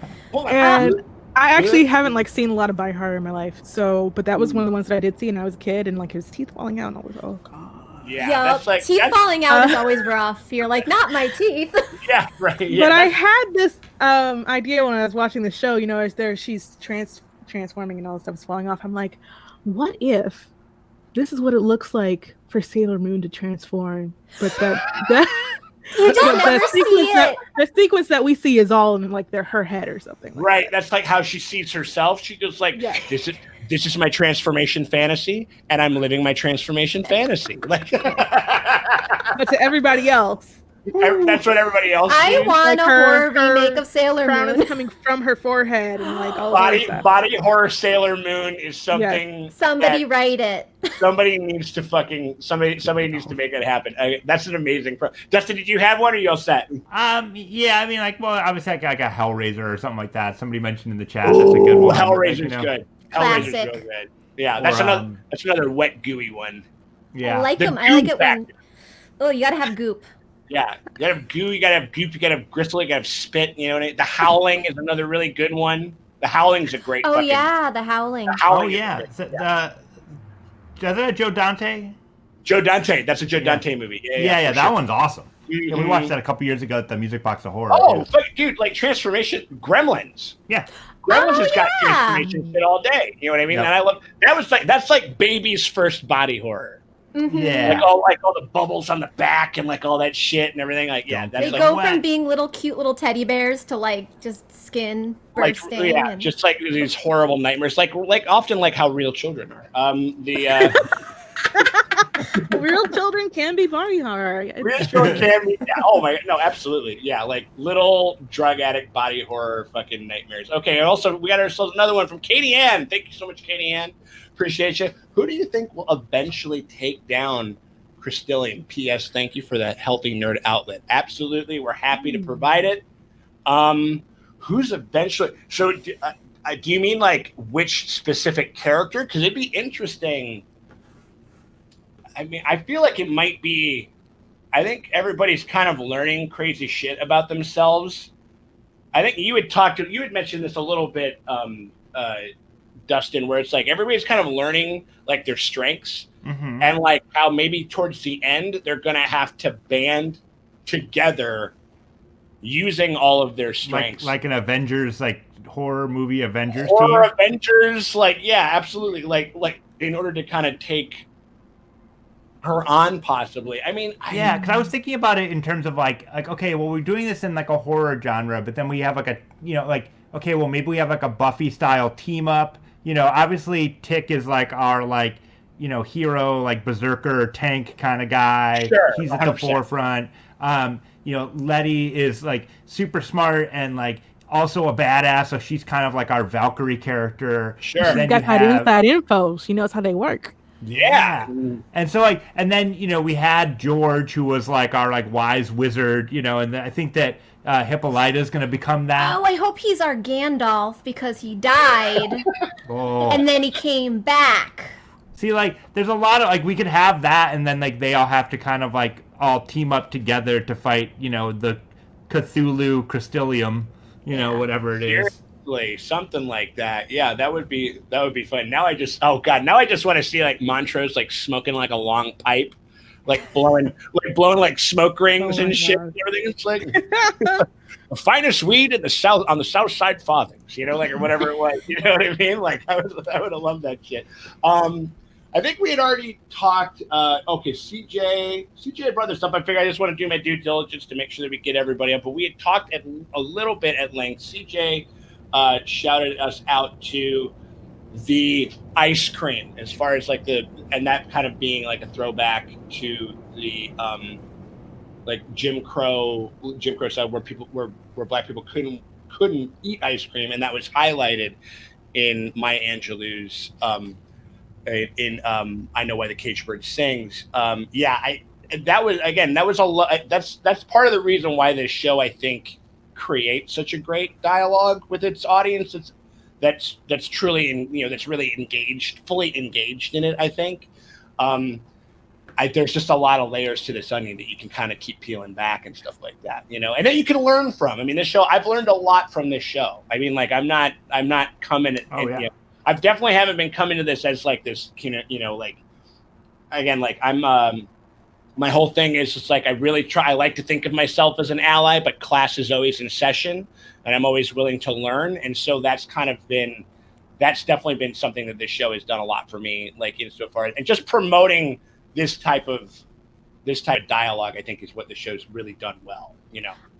And I actually haven't like seen a lot of body horror in my life. So, but that was one of the ones that I did see, and I was a kid, and like his teeth falling out, and I was oh god. Yeah, teeth falling out is always rough. You're like, not my teeth. Yeah, right. Yeah, but I had this idea when I was watching the show. She's transforming and all this stuff is falling off, I'm like, what if this is what it looks like for Sailor Moon to transform, but that you just never see it. The sequence that we see is all in like her head or something. Like right. that. That's like how she sees herself. She goes like, this is my transformation fantasy, and I'm living my transformation fantasy. Like, but to everybody else, that's what everybody else sees. I want a horror remake of Sailor Moon. Is coming from her forehead and like all body horror Sailor Moon is something. Somebody write it. Somebody needs to needs to make it happen. That's an amazing. Dustin, did you have one, or you all set? Yeah, I mean, like, well, I was like a Hellraiser or something like that. Somebody mentioned in the chat. That's a good one. Hellraiser's good. Classic. Hellraiser's really good. Yeah, that's another wet gooey one. Yeah, I like them. I like it when. Oh, you gotta have goop. Yeah, you gotta have goo, you gotta have goop, you gotta have gristle, you gotta have spit. You know what I mean? The Howling is another really good one. The Howling's a great. Oh yeah, the Howling. Is that Joe Dante? Joe Dante. That's a Joe Dante movie. Yeah, that one's awesome. Mm-hmm. Yeah, we watched that a couple years ago at the Music Box of Horror. Oh, but dude, like transformation, Gremlins. Yeah. Gremlins has got transformation shit all day. You know what I mean? Yep. And I love that's like baby's first body horror. Mm-hmm. Yeah, like all the bubbles on the back and like all that shit and everything. Like they go from being cute little teddy bears to like just skin bursting. Just like these horrible nightmares. Like often like how real children are. Real children can be body horror. Real children can be. Yeah. Oh my no, absolutely. Yeah, like little drug addict body horror fucking nightmares. Okay, and also we got ourselves another one from Katie Ann. Thank you so much, Katie Ann. Appreciate you. Who do you think will eventually take down Crystallium? P.S. Thank you for that healthy nerd outlet. Absolutely, we're happy to provide it. Who's eventually? So, do you mean like which specific character? Because it'd be interesting. I mean, I feel like it might be. I think everybody's kind of learning crazy shit about themselves. I think you had mentioned this a little bit. Dustin, where it's like everybody's kind of learning like their strengths and like how maybe towards the end they're gonna have to band together using all of their strengths, like an Avengers, like horror movie Avengers team. Avengers, like absolutely, like in order to kind of take her on, possibly. I mean, because I was thinking about it in terms of like okay, well, we're doing this in like a horror genre, but then we have like a okay, well, maybe we have like a Buffy style team up. Obviously Tick is like our hero, like berserker tank kind of guy. Sure, he's at the forefront. Letty is like super smart and like also a badass, so she's kind of like our Valkyrie character. Sure, she's got that inside info. She knows how they work. Yeah. And so and then we had George, who was like our like wise wizard, and I think that Hippolyta is going to become that. Oh, I hope he's our Gandalf because he died and then he came back. See, like there's a lot of like we could have that, and then like they all have to kind of like all team up together to fight the Cthulhu Crystallium, whatever it is. Something like that. Yeah, that would be fun. Now I just want to see like Montrose like smoking like a long pipe, like blowing like smoke rings and shit and everything. It's like the finest weed in the south on the south side Farthings, or whatever it was. You know what I mean? Like I would have loved that shit. I think we had already talked. Okay, CJ brought this up. I figured I just want to do my due diligence to make sure that we get everybody up. But we had talked a little bit at length. CJ shouted us out to the ice cream as far as like and that kind of being like a throwback to the like Jim Crow side where black people couldn't eat ice cream, and that was highlighted in Maya Angelou's in I Know Why the Caged Bird Sings. That was a lot. That's part of the reason why this show I think creates such a great dialogue with its audience. That's truly that's really fully engaged in it. I think there's just a lot of layers to this onion that you can kind of keep peeling back and stuff like that, and then you can learn from. I mean, this show, I've learned a lot from this show. I mean, like I'm not coming at, I've definitely haven't been coming to this as like this, like again, like I'm my whole thing is just like I like to think of myself as an ally, but class is always in session and I'm always willing to learn. And so that's kind of been that's definitely been something that this show has done a lot for me, like insofar and just promoting this type of dialogue. I think is what the show's really done well.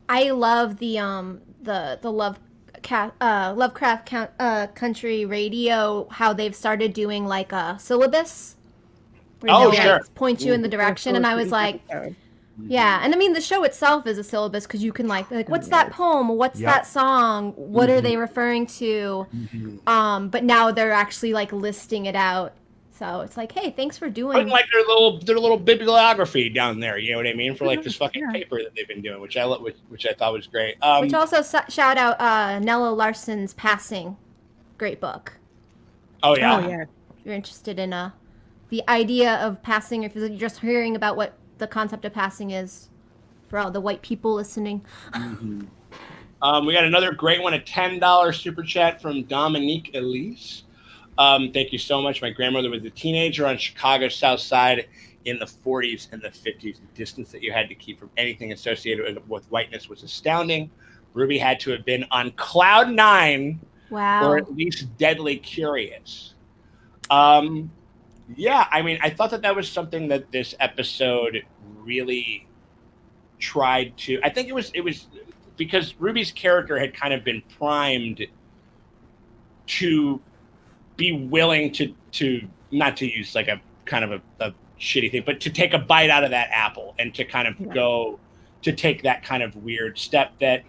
I love the Lovecraft Country radio, how they've started doing like a syllabus. Where sure. Like, point you in the direction, and I was like, yeah. And I mean, the show itself is a syllabus because you can like what's that poem? What's that song? What are they referring to? But now they're actually like listing it out. So it's like, hey, thanks for doing like their little bibliography down there. You know what I mean? For like this fucking paper that they've been doing, which I thought was great. Which also shout out Nella Larson's Passing, great book. Oh yeah. If you're interested in the idea of passing, if you're just hearing about what the concept of passing is, for all the white people listening. We got another great one, a $10 super chat from Dominique Elise. Thank you so much. My grandmother was a teenager on Chicago's South Side in the 40s and the 50s. The distance that you had to keep from anything associated with whiteness was astounding. Ruby had to have been on cloud 9, or at least deadly curious. Yeah, I mean, I thought that was something that this episode really tried to. I think it was because Ruby's character had kind of been primed to be willing to not to use like a kind of a shitty thing, but to take a bite out of that apple and to kind of go to take that kind of weird step that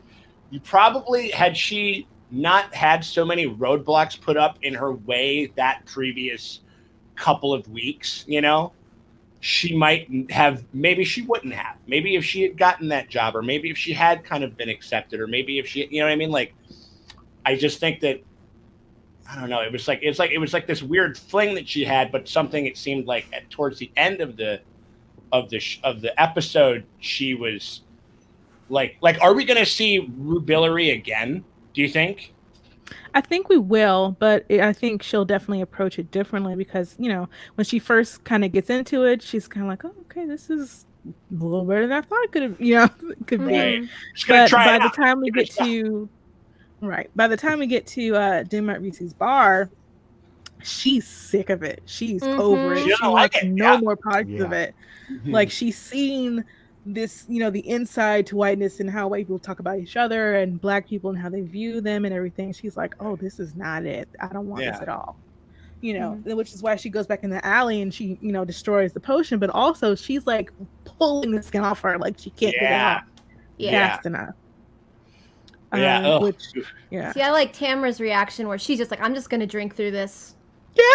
you probably, had she not had so many roadblocks put up in her way that previous couple of weeks, she might have, maybe she wouldn't have, maybe if she had gotten that job, or maybe if she had kind of been accepted, or maybe if she, you know what I mean? Like, I just think that, I don't know. It was like this weird fling that she had, but something it seemed like towards the end of the episode, she was like, are we going to see Rubillery again? Do you think? I think we will, but I think she'll definitely approach it differently because, when she first kind of gets into it, she's kind of like, oh, okay, this is a little better than I thought it could have, could be. But by the time we get to Denmark Reese's bar, she's sick of it. She's over it. She wants no more parts of it. Like, she's seen this, the inside to whiteness and how white people talk about each other and black people and how they view them and everything. She's like, oh, this is not it. I don't want this at all. Which is why she goes back in the alley and she, destroys the potion. But also she's like pulling the skin off her, like she can't get it off fast enough. See, I like Tamara's reaction where she's just like, I'm just gonna drink through this.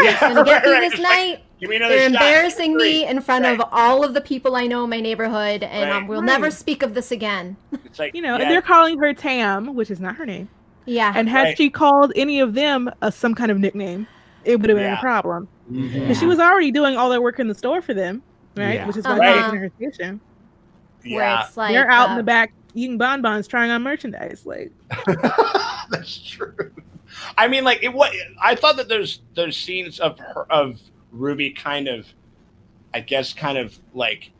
I'm gonna get through this night. They're embarrassing me in front of all of the people I know in my neighborhood, and we'll never speak of this again. It's like, and they're calling her Tam, which is not her name. Yeah. And had she called any of them some kind of nickname, it would have been a problem. Because she was already doing all their work in the store for them, right? Which is why she's in her station. Where it's like, they're out in the back eating bonbons, trying on merchandise. Like, that's true. I mean, like, I thought that those scenes of Ruby kind of, I guess, kind of like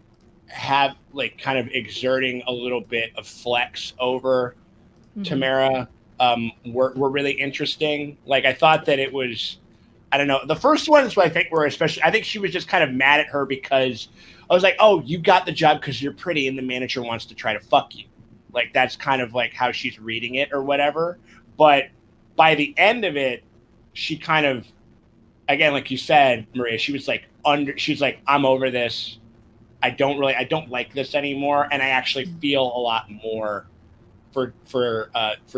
have like kind of exerting a little bit of flex over Tamara were really interesting. Like, I thought that it was, I don't know, the first ones I think were especially, I think she was just kind of mad at her because I was like, oh, you got the job because you're pretty and the manager wants to try to fuck you. Like, that's kind of like how she's reading it or whatever. But by the end of it, she kind of, again, like you said, Maria, she was like she's like, I'm over this. I don't like this anymore. And I actually feel a lot more for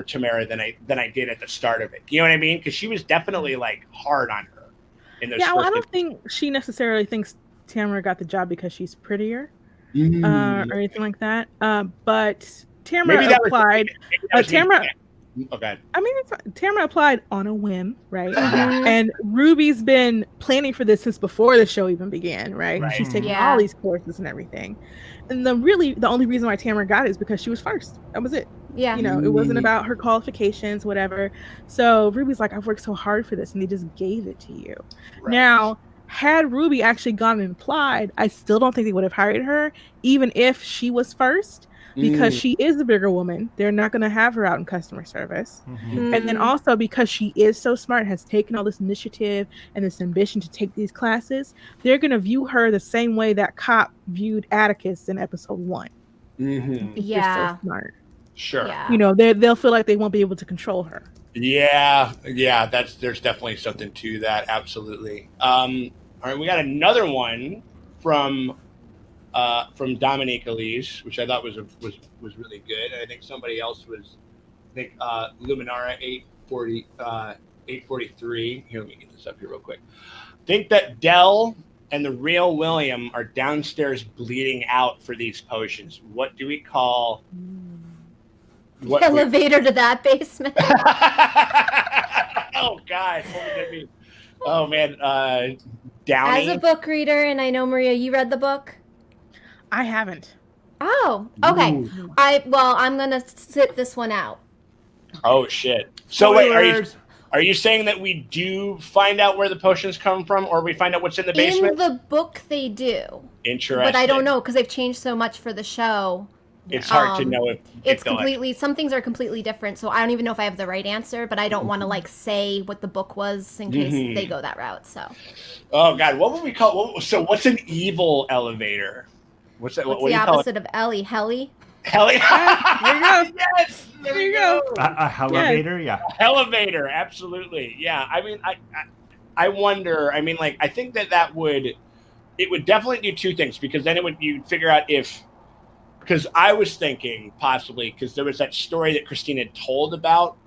Tamara than I did at the start of it. You know what I mean? Because she was definitely like hard on her in those. Yeah, well, I don't think she necessarily thinks Tamara got the job because she's prettier or anything like that. But Tamara applied. Okay. I mean, Tamara applied on a whim, right? And Ruby's been planning for this since before the show even began, right? She's taking all these courses and everything. And the only reason why Tamara got it is because she was first. That was it. Yeah. It wasn't about her qualifications, whatever. So Ruby's like, I've worked so hard for this, and they just gave it to you. Right. Now, had Ruby actually gone and applied, I still don't think they would have hired her, even if she was first. because she is the bigger woman. They're not going to have her out in customer service. And then also because she is so smart, has taken all this initiative and this ambition to take these classes, they're going to view her the same way that cop viewed Atticus in episode 1. Yeah. So smart. Sure. Yeah. You know, they'll feel like they won't be able to control her. Yeah. There's definitely something to that. Absolutely. All right, we got another one from Dominique Elise, which I thought was really good. I think somebody else was, Luminara 843. Here, let me get this up here real quick. Think that Dell and the real William are downstairs bleeding out for these potions. What do we call? Elevator to that basement. Oh God, what would that mean? Oh man, Downey. As a book reader, and I know Maria, you read the book. I haven't. Oh, okay. Ooh. I'm gonna sit this one out. Oh shit. So wait, are you saying that we do find out where the potions come from, or we find out what's in the basement? In the book, they do. Interesting. But I don't know because they've changed so much for the show. It's hard to know if it's completely. Some things are completely different, so I don't even know if I have the right answer. But I don't want to say what the book was in case they go that route. So. Oh God, what would we call? So what's an evil elevator? What's that? What's what the do you call opposite of Ellie? Heli? Heli. There you go. Yes. There you go. A elevator, yeah. Elevator, absolutely. Yeah. I mean, I wonder. I mean, I think that would definitely do two things, because then you'd figure out if. Because I was thinking possibly, because there was that story that Christine had told about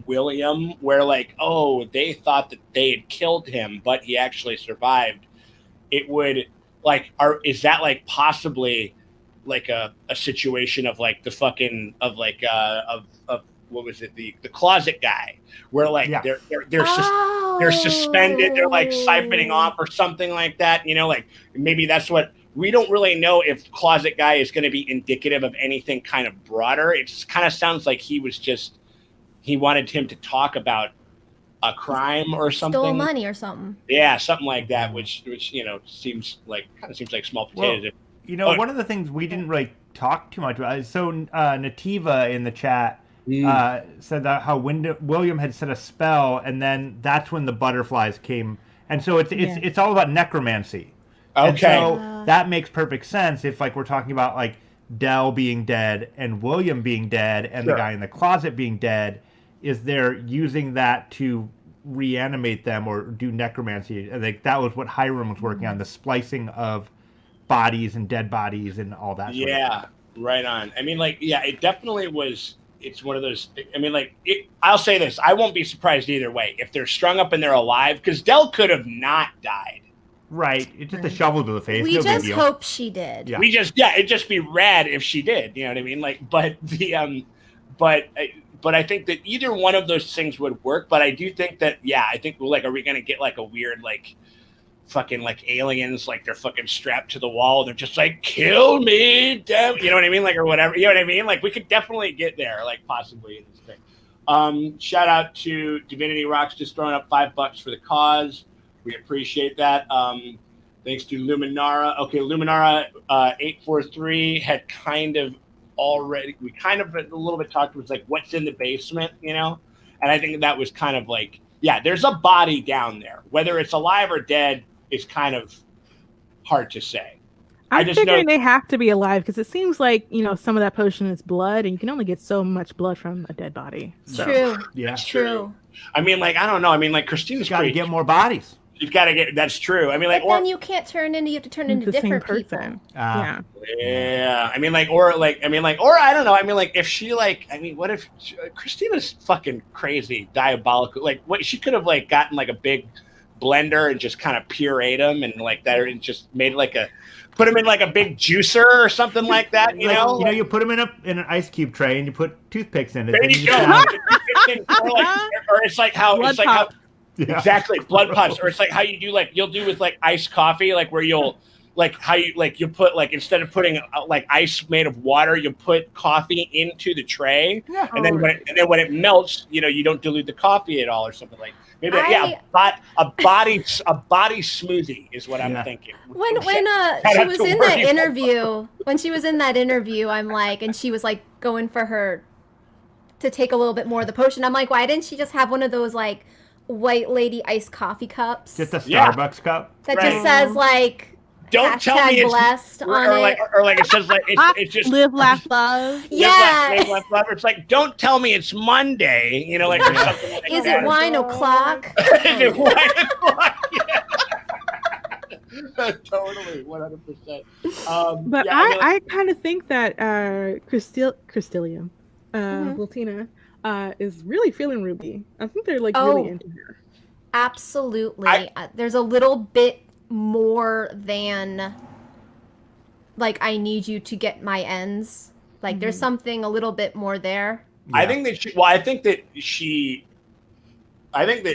William, where they thought that they had killed him, but he actually survived. It would is that possibly a situation of the fucking of what was it, the closet guy, where they're suspended, they're siphoning off or something like that, maybe that's what. We don't really know if closet guy is going to be indicative of anything kind of broader. It just kind of sounds like he wanted him to talk about a crime or something. Stole money or something. Yeah, something like that, which seems like small potatoes. Well, one of the things we didn't really talk too much about is Nativa in the chat said that how William had set a spell, and then that's when the butterflies came. And so it's all about necromancy. Okay. And so that makes perfect sense if we're talking about Dell being dead and William being dead and the guy in the closet being dead, is they're using that to reanimate them or do necromancy. I think that was what Hiram was working on, the splicing of bodies and dead bodies and all that. Yeah, right on. I mean, it definitely was. It's one of those. I mean, I'll say this: I won't be surprised either way if they're strung up and they're alive, because Dell could have not died. Right, it's just a shovel to the face. We just hope she did. Yeah. It'd just be rad if she did. You know what I mean? But I think that either one of those things would work. But I do think that, I think are we gonna get a weird fucking aliens, they're fucking strapped to the wall, they're just kill me, damn, you know what I mean, or whatever, you know what I mean? We could definitely get there, possibly in this thing. Shout out to Divinity Rocks, just throwing up $5 for the cause. We appreciate that. Thanks to Luminara. Okay, Luminara 843 had we kind of a little bit talked about what's in the basement, and I think that was kind of there's a body down there. Whether it's alive or dead is kind of hard to say. I'm figuring they have to be alive, because it seems some of that potion is blood, and you can only get so much blood from a dead body. So. True. Yeah. That's true. I mean, I don't know. I mean, Christina's got to get more bodies. You've got to get. That's true. I mean, but then you can't you have to turn into different people. Yeah. Yeah. I mean, or I don't know. I mean, if she what if Christina's fucking crazy, diabolical? What she could have gotten a big blender and just kind of pureed them and that, and just made put them in a big juicer or something like that. You know, you put them in an ice cube tray and you put toothpicks in it. There you go. Or it's how blood it's pop. Exactly, blood pops, or it's how you do you'll do with iced coffee, where you'll like how you put like instead of putting like ice made of water, you put coffee into the tray, and then when it melts, you don't dilute the coffee at all or something like. Maybe but a body smoothie is what I'm thinking. When she was in that interview, I'm like, and she was like going for her to take a little bit more of the potion. I'm like, why didn't she just have one of those like white lady iced coffee cups? Just a Starbucks cup that just says like. Don't tell me it's blessed on it. Or like it says like it's just live, laugh, love. Yeah. Live, laugh, love. It's like don't tell me it's Monday. Like or something like Is that. it wine o'clock? Is it wine o'clock? Yeah. Totally, 100%. But I kind of think that Crystalium, Voltina, is really feeling Ruby. I think they're like really into her. Absolutely. There's a little bit more than like I need you to get my ends. Like there's something a little bit more there. Yeah. I think that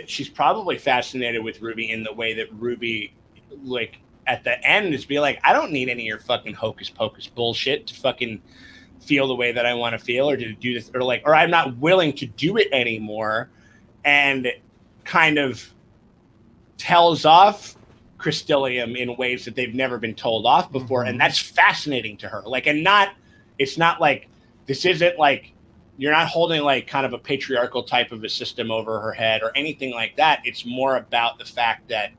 she's probably fascinated with Ruby in the way that Ruby, like at the end, is be like, I don't need any of your fucking hocus pocus bullshit to fucking feel the way that I want to feel, or to do this, or I'm not willing to do it anymore, and kind of tells off Crystalium in ways that they've never been told off before, and that's fascinating to her. Like, it's not like this isn't like you're not holding like kind of a patriarchal type of a system over her head or anything like that. It's more about the fact that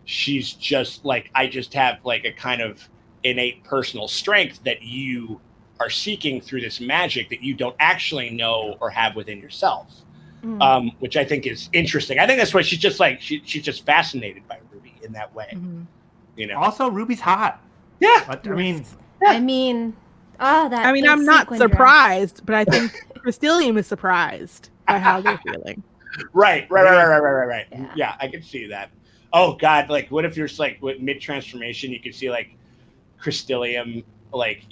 she's just like, I just have like a kind of innate personal strength that you are seeking through this magic that you don't actually know or have within yourself, which I think is interesting. I think that's why she's just like she's just fascinated by Ruby in that way. Also, Ruby's hot. Yeah, I mean, I'm not surprised, but I think Crystalium is surprised by how they're feeling. Right. Yeah, I can see that. Oh God, like what if you're just like mid transformation, you could see like Crystalium, like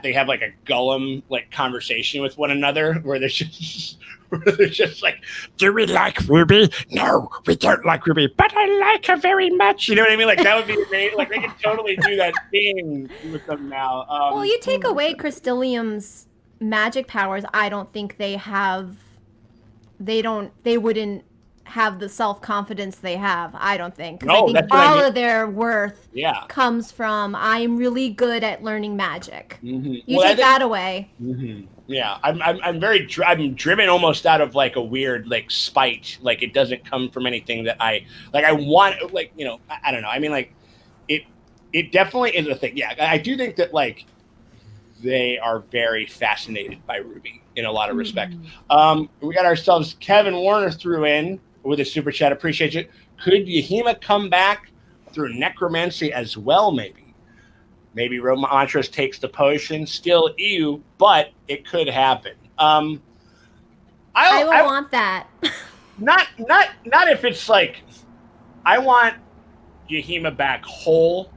they have like a Gollum like conversation with one another where they're just like, do we like Ruby? No, we don't like Ruby, but I like her very much. You know what I mean? Like that would be amazing. Like they could totally do that thing with them now. Well, you take away Crystalium's magic powers, I don't think they wouldn't have the self-confidence they have. I don't think. 'Cause I think all of their worth comes from, I'm really good at learning magic. You take that away. Yeah, I'm driven almost out of like a weird like spite. Like it doesn't come from anything that I want. Like I don't know. I mean, like it definitely is a thing. Yeah, I do think that like they are very fascinated by Ruby in a lot of respect. We got ourselves Kevin Warner threw in with a super chat. Appreciate you. Could Yahima come back through necromancy as well? Maybe Romantris takes the potion. Still ew, but it could happen. I want that. Not if it's like, I want Yahima back whole.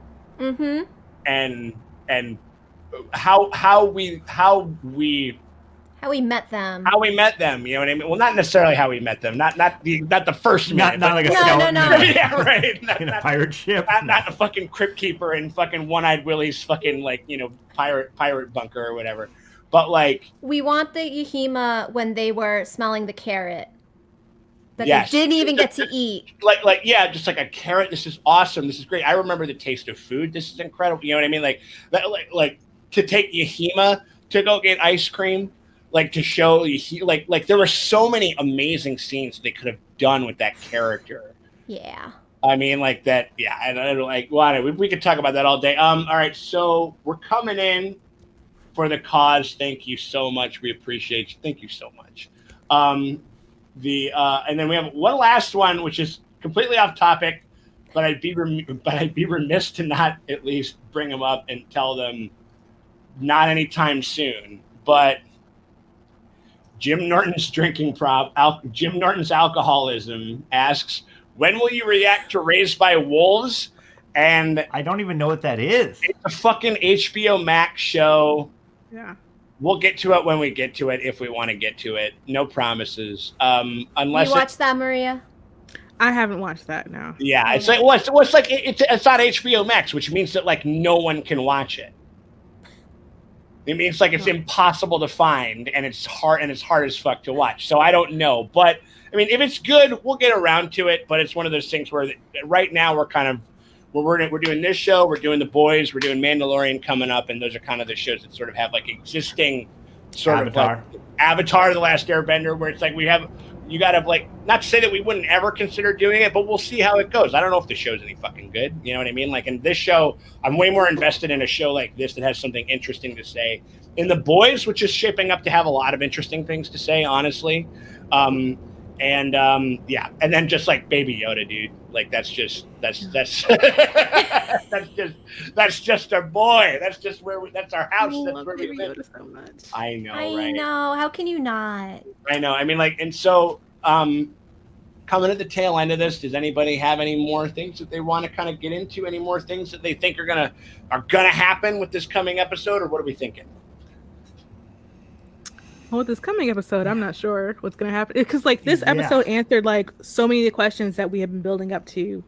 And how we met them. You know what I mean? Well, not necessarily how we met them. Not the first minute. Not like a skeleton. No. Yeah, right. In a pirate ship. Not the fucking Crypt Keeper and fucking One-Eyed Willie's fucking like pirate bunker or whatever. But like, we want the Yahima when they were smelling the carrot that they didn't even get to eat. Like yeah, just like a carrot. This is awesome. This is great. I remember the taste of food. This is incredible. You know what I mean? Like to take Yahima to go get ice cream. Like to show you, like there were so many amazing scenes they could have done with that character. Yeah. I mean, like that. Yeah, and I don't like. Well, we could talk about that all day. All right, so we're coming in for the cause. Thank you so much. We appreciate you. Thank you so much. And then we have one last one, which is completely off topic, but I'd be remiss to not at least bring them up and tell them not anytime soon, but. Jim Norton's Jim Norton's alcoholism asks, when will you react to Raised by Wolves? And I don't even know what that is. It's a fucking HBO Max show. Yeah. We'll get to it when we get to it, if we want to get to it. No promises. Unless you watch that, Maria? I haven't watched that now. Yeah, it's like it's like it's on HBO Max, which means that like no one can watch it. It means like it's impossible to find, and it's hard as fuck to watch. So I don't know, but I mean, if it's good, we'll get around to it. But it's one of those things where right now we're doing this show, we're doing The Boys, we're doing Mandalorian coming up, and those are kind of the shows that sort of have like existing sort Avatar. of like Avatar: The Last Airbender, where it's like you got to like, not to say that we wouldn't ever consider doing it, but we'll see how it goes. I don't know if the show's any fucking good. You know what I mean? Like in this show, I'm way more invested in a show like this that has something interesting to say. In The Boys, which is shaping up to have a lot of interesting things to say, honestly. And then just like Baby Yoda, dude. Like that's just that's just a boy. That's just that's our house. That's where we live. So much. I know, I right? know. How can you not? I know. I mean, like, and so coming at the tail end of this, does anybody have any more things that they want to kind of get into? Any more things that they think are gonna happen with this coming episode, or what are we thinking? Well, with this coming episode, I'm not sure what's going to happen. Because, like, this episode answered, like, so many of the questions that we have been building up to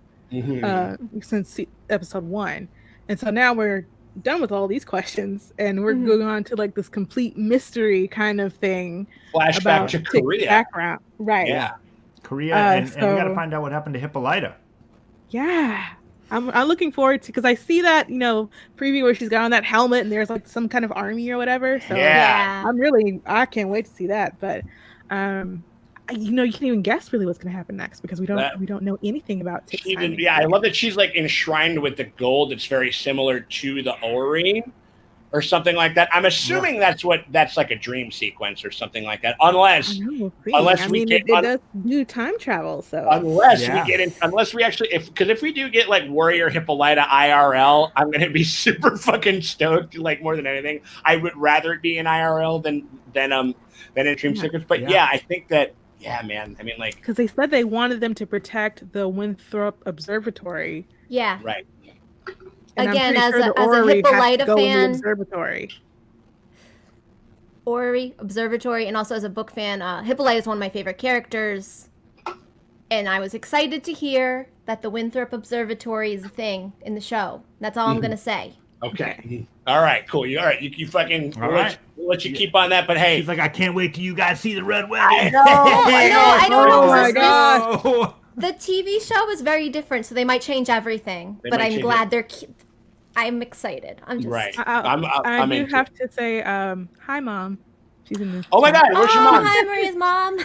since episode 1. And so now we're done with all these questions, and we're going on to, like, this complete mystery kind of thing. Flashback to Korea. Background. Right. Yeah. Korea, and we got to find out what happened to Hippolyta. Yeah. I'm looking forward to, because I see that, preview where she's got on that helmet and there's like some kind of army or whatever. So yeah. I can't wait to see that. But you can't even guess really what's going to happen next, because we don't know anything about Tix. I love that she's like enshrined with the gold that's very similar to the Ori or something like that. I'm assuming that's like a dream sequence or something like that. Unless it does do time travel. So unless we actually, if we do get like Warrior Hippolyta IRL, I'm gonna be super fucking stoked. Like more than anything, I would rather it be in IRL than in dream sequence. But I think that. Yeah, man. I mean, like, because they said they wanted them to protect the Winthrop Observatory. Yeah. Right. And again, as a Hippolyta fan, Observatory. Ori Observatory, and also as a book fan, Hippolyta is one of my favorite characters, and I was excited to hear that the Winthrop Observatory is a thing in the show. That's all I'm gonna say. Okay. All right. Cool. You fucking. We'll let you keep on that. But hey, she's like, I can't wait till you guys see the Red Wedding. I don't know. Oh my god. The TV show was very different, so they might change everything. But I'm glad I'm excited. I'm just right. I do have to say, hi, Mom. She's in this. Oh my god, where's your mom? Hi, Maria's mom.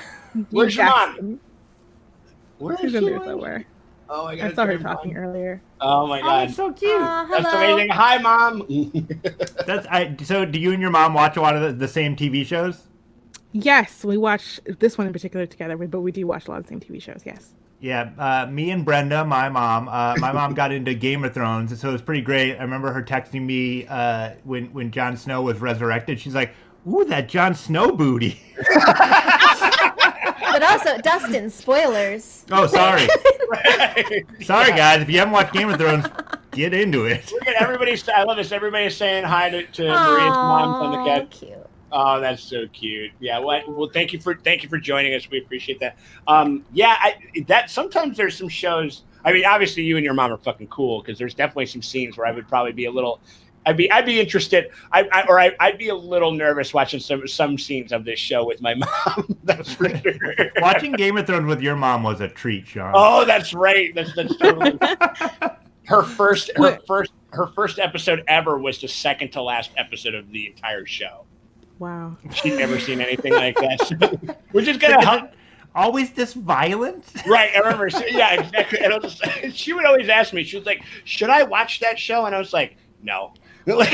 Where's your mom? She's in there somewhere. Oh my god, I saw her talking earlier. Oh my god, that's so cute. That's amazing. Hi, Mom. So do you and your mom watch a lot of the same TV shows? Yes, we watch this one in particular together, but we do watch a lot of the same TV shows. Yes. Yeah, me and Brenda, my mom got into Game of Thrones, so it was pretty great. I remember her texting me when Jon Snow was resurrected. She's like, "Ooh, that Jon Snow booty." But also, Dustin, spoilers. Oh, sorry. Sorry, guys. If you haven't watched Game of Thrones, get into it. Look at everybody. I love this. Everybody's saying hi to Maria's mom on the cat. Cute. Oh, that's so cute. Yeah. Well, thank you for joining us. We appreciate that. That sometimes there's some shows. I mean, obviously you and your mom are fucking cool, because there's definitely some scenes where I would probably be a little. I'd be interested. I'd be a little nervous watching some scenes of this show with my mom. That's for sure. Watching Game of Thrones with your mom was a treat, Sean. Oh, that's right. That's totally. Her first episode ever was the second to last episode of the entire show. Wow. She'd never seen anything like that. We're just gonna always this violent. Right. I remember. Yeah, exactly. And she would always ask me. She was like, "Should I watch that show?" And I was like, "No." like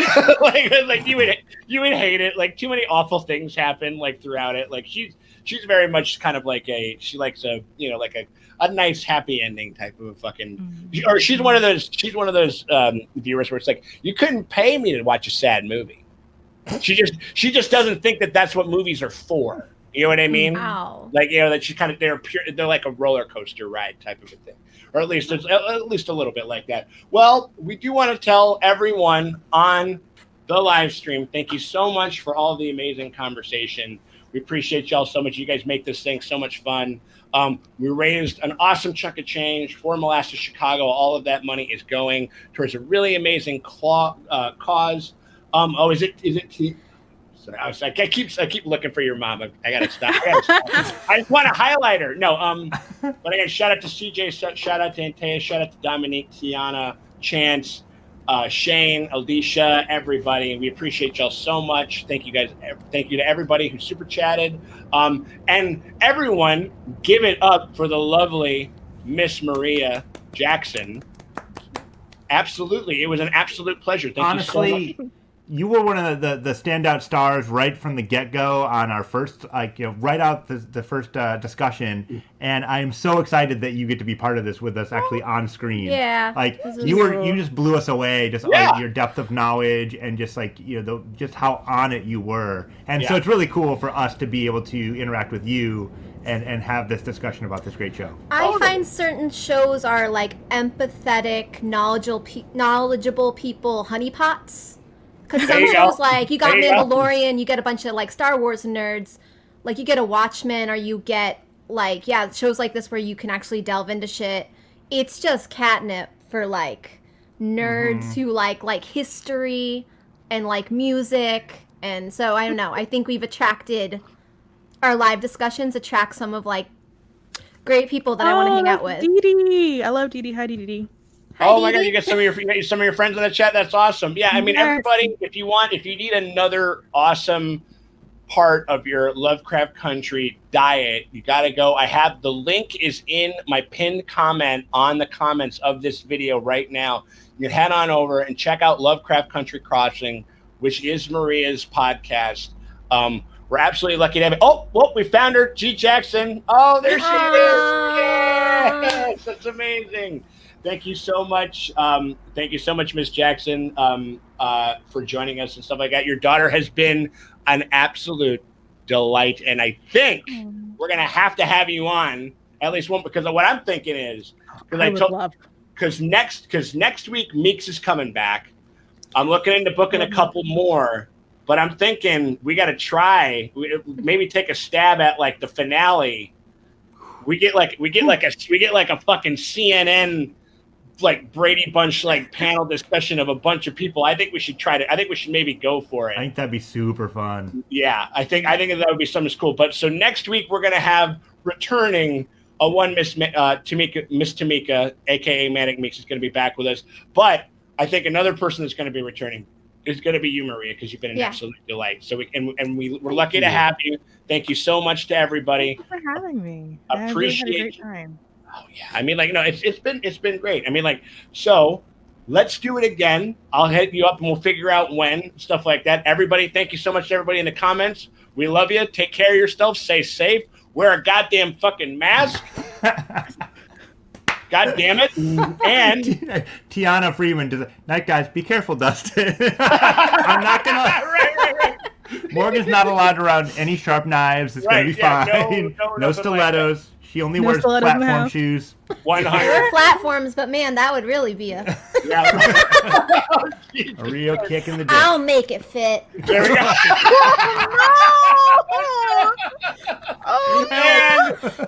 you would hate it. Like too many awful things happen like throughout it. Like she's very much kind of like she likes a like a nice happy ending type of a fucking or she's one of those viewers where it's like, you couldn't pay me to watch a sad movie. She just doesn't think that that's what movies are for. You know what I mean? Wow. Like, that she kind of they're like a roller coaster ride type of a thing. Or at least a little bit like that. Well, we do want to tell everyone on the live stream, thank you so much for all the amazing conversation. We appreciate y'all so much. You guys make this thing so much fun. We raised an awesome chunk of change for Molasses Chicago. All of that money is going towards a really amazing cause. Is it? So I keep looking for your mom. I gotta stop. I just want to highlight her. No, but again, shout out to CJ, shout out to Antea, shout out to Dominique, Tiana, Chance, Shane, Alicia, everybody. We appreciate y'all so much. Thank you guys. Thank you to everybody who super chatted. And everyone, give it up for the lovely Miss Maria Jackson. Absolutely, it was an absolute pleasure. Thank you so much. You were one of the standout stars right from the get-go on our first, right out the first discussion, and I am so excited that you get to be part of this with us actually on screen. Yeah, you just blew us away, just your depth of knowledge and just just how on it you were, and so it's really cool for us to be able to interact with you and have this discussion about this great show. I find certain shows are like empathetic, knowledgeable people honeypots. Because some shows, like, you got Mandalorian, you get a bunch of, like, Star Wars nerds. Like, you get a Watchmen, or you get, like, shows like this where you can actually delve into shit. It's just catnip for, like, nerds who like history and, like, music. And so, I don't know. I think we've attracted... Our live discussions attract some of, like, great people that I want to hang out with. Dee Dee. I love Dee Dee. Hi, Dee Dee. Oh my God! You got some of your friends in the chat. That's awesome. Yeah, I mean, everybody. If you need another awesome part of your Lovecraft Country diet, you got to go. I have the link is in my pinned comment on the comments of this video right now. You can head on over and check out Lovecraft Country Crossing, which is Maria's podcast. We're absolutely lucky to have it. Oh, we found her, G Jackson. Oh, there she is. Yes, that's amazing. Thank you so much. Thank you so much, Miss Jackson, for joining us and stuff like that. Your daughter has been an absolute delight, and I think we're gonna have to have you on at least one, because what I'm thinking is because next week Meeks is coming back. I'm looking into booking a couple more, but I'm thinking we got to try maybe take a stab at like the finale. We get like a fucking CNN. Like Brady Bunch like panel discussion of a bunch of people. I think we should maybe go for it. I think that'd be super fun. Yeah, I think that would be something cool. But so next week we're gonna have returning Miss Tamika, aka Manic Meeks, is gonna be back with us. But I think another person that's gonna be returning is gonna be you, Maria, because you've been an absolute delight. So we're lucky to have you. Thank you so much to everybody. Thank you for having me. Appreciate I had a great time. Oh yeah, I mean, like, no, it's been great. I mean, like, so let's do it again. I'll hit you up and we'll figure out when, stuff like that. Everybody, thank you so much to everybody in the comments. We love you. Take care of yourself. Stay safe. Wear a goddamn fucking mask. God damn it. And Tiana Freeman does it. Night, guys. Be careful, Dustin. I'm not gonna. Right. Morgan's not allowed around any sharp knives. It's gonna be fine. No stilettos. Like she only wears platform shoes. 100. Wear platforms, but man, that would really be a real kick in the dick. I'll make it fit. There we go.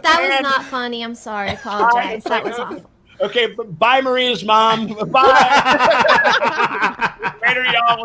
That was not funny. I'm sorry. I apologize. That was awful. Okay, bye, Maria's mom. Bye. Later, y'all.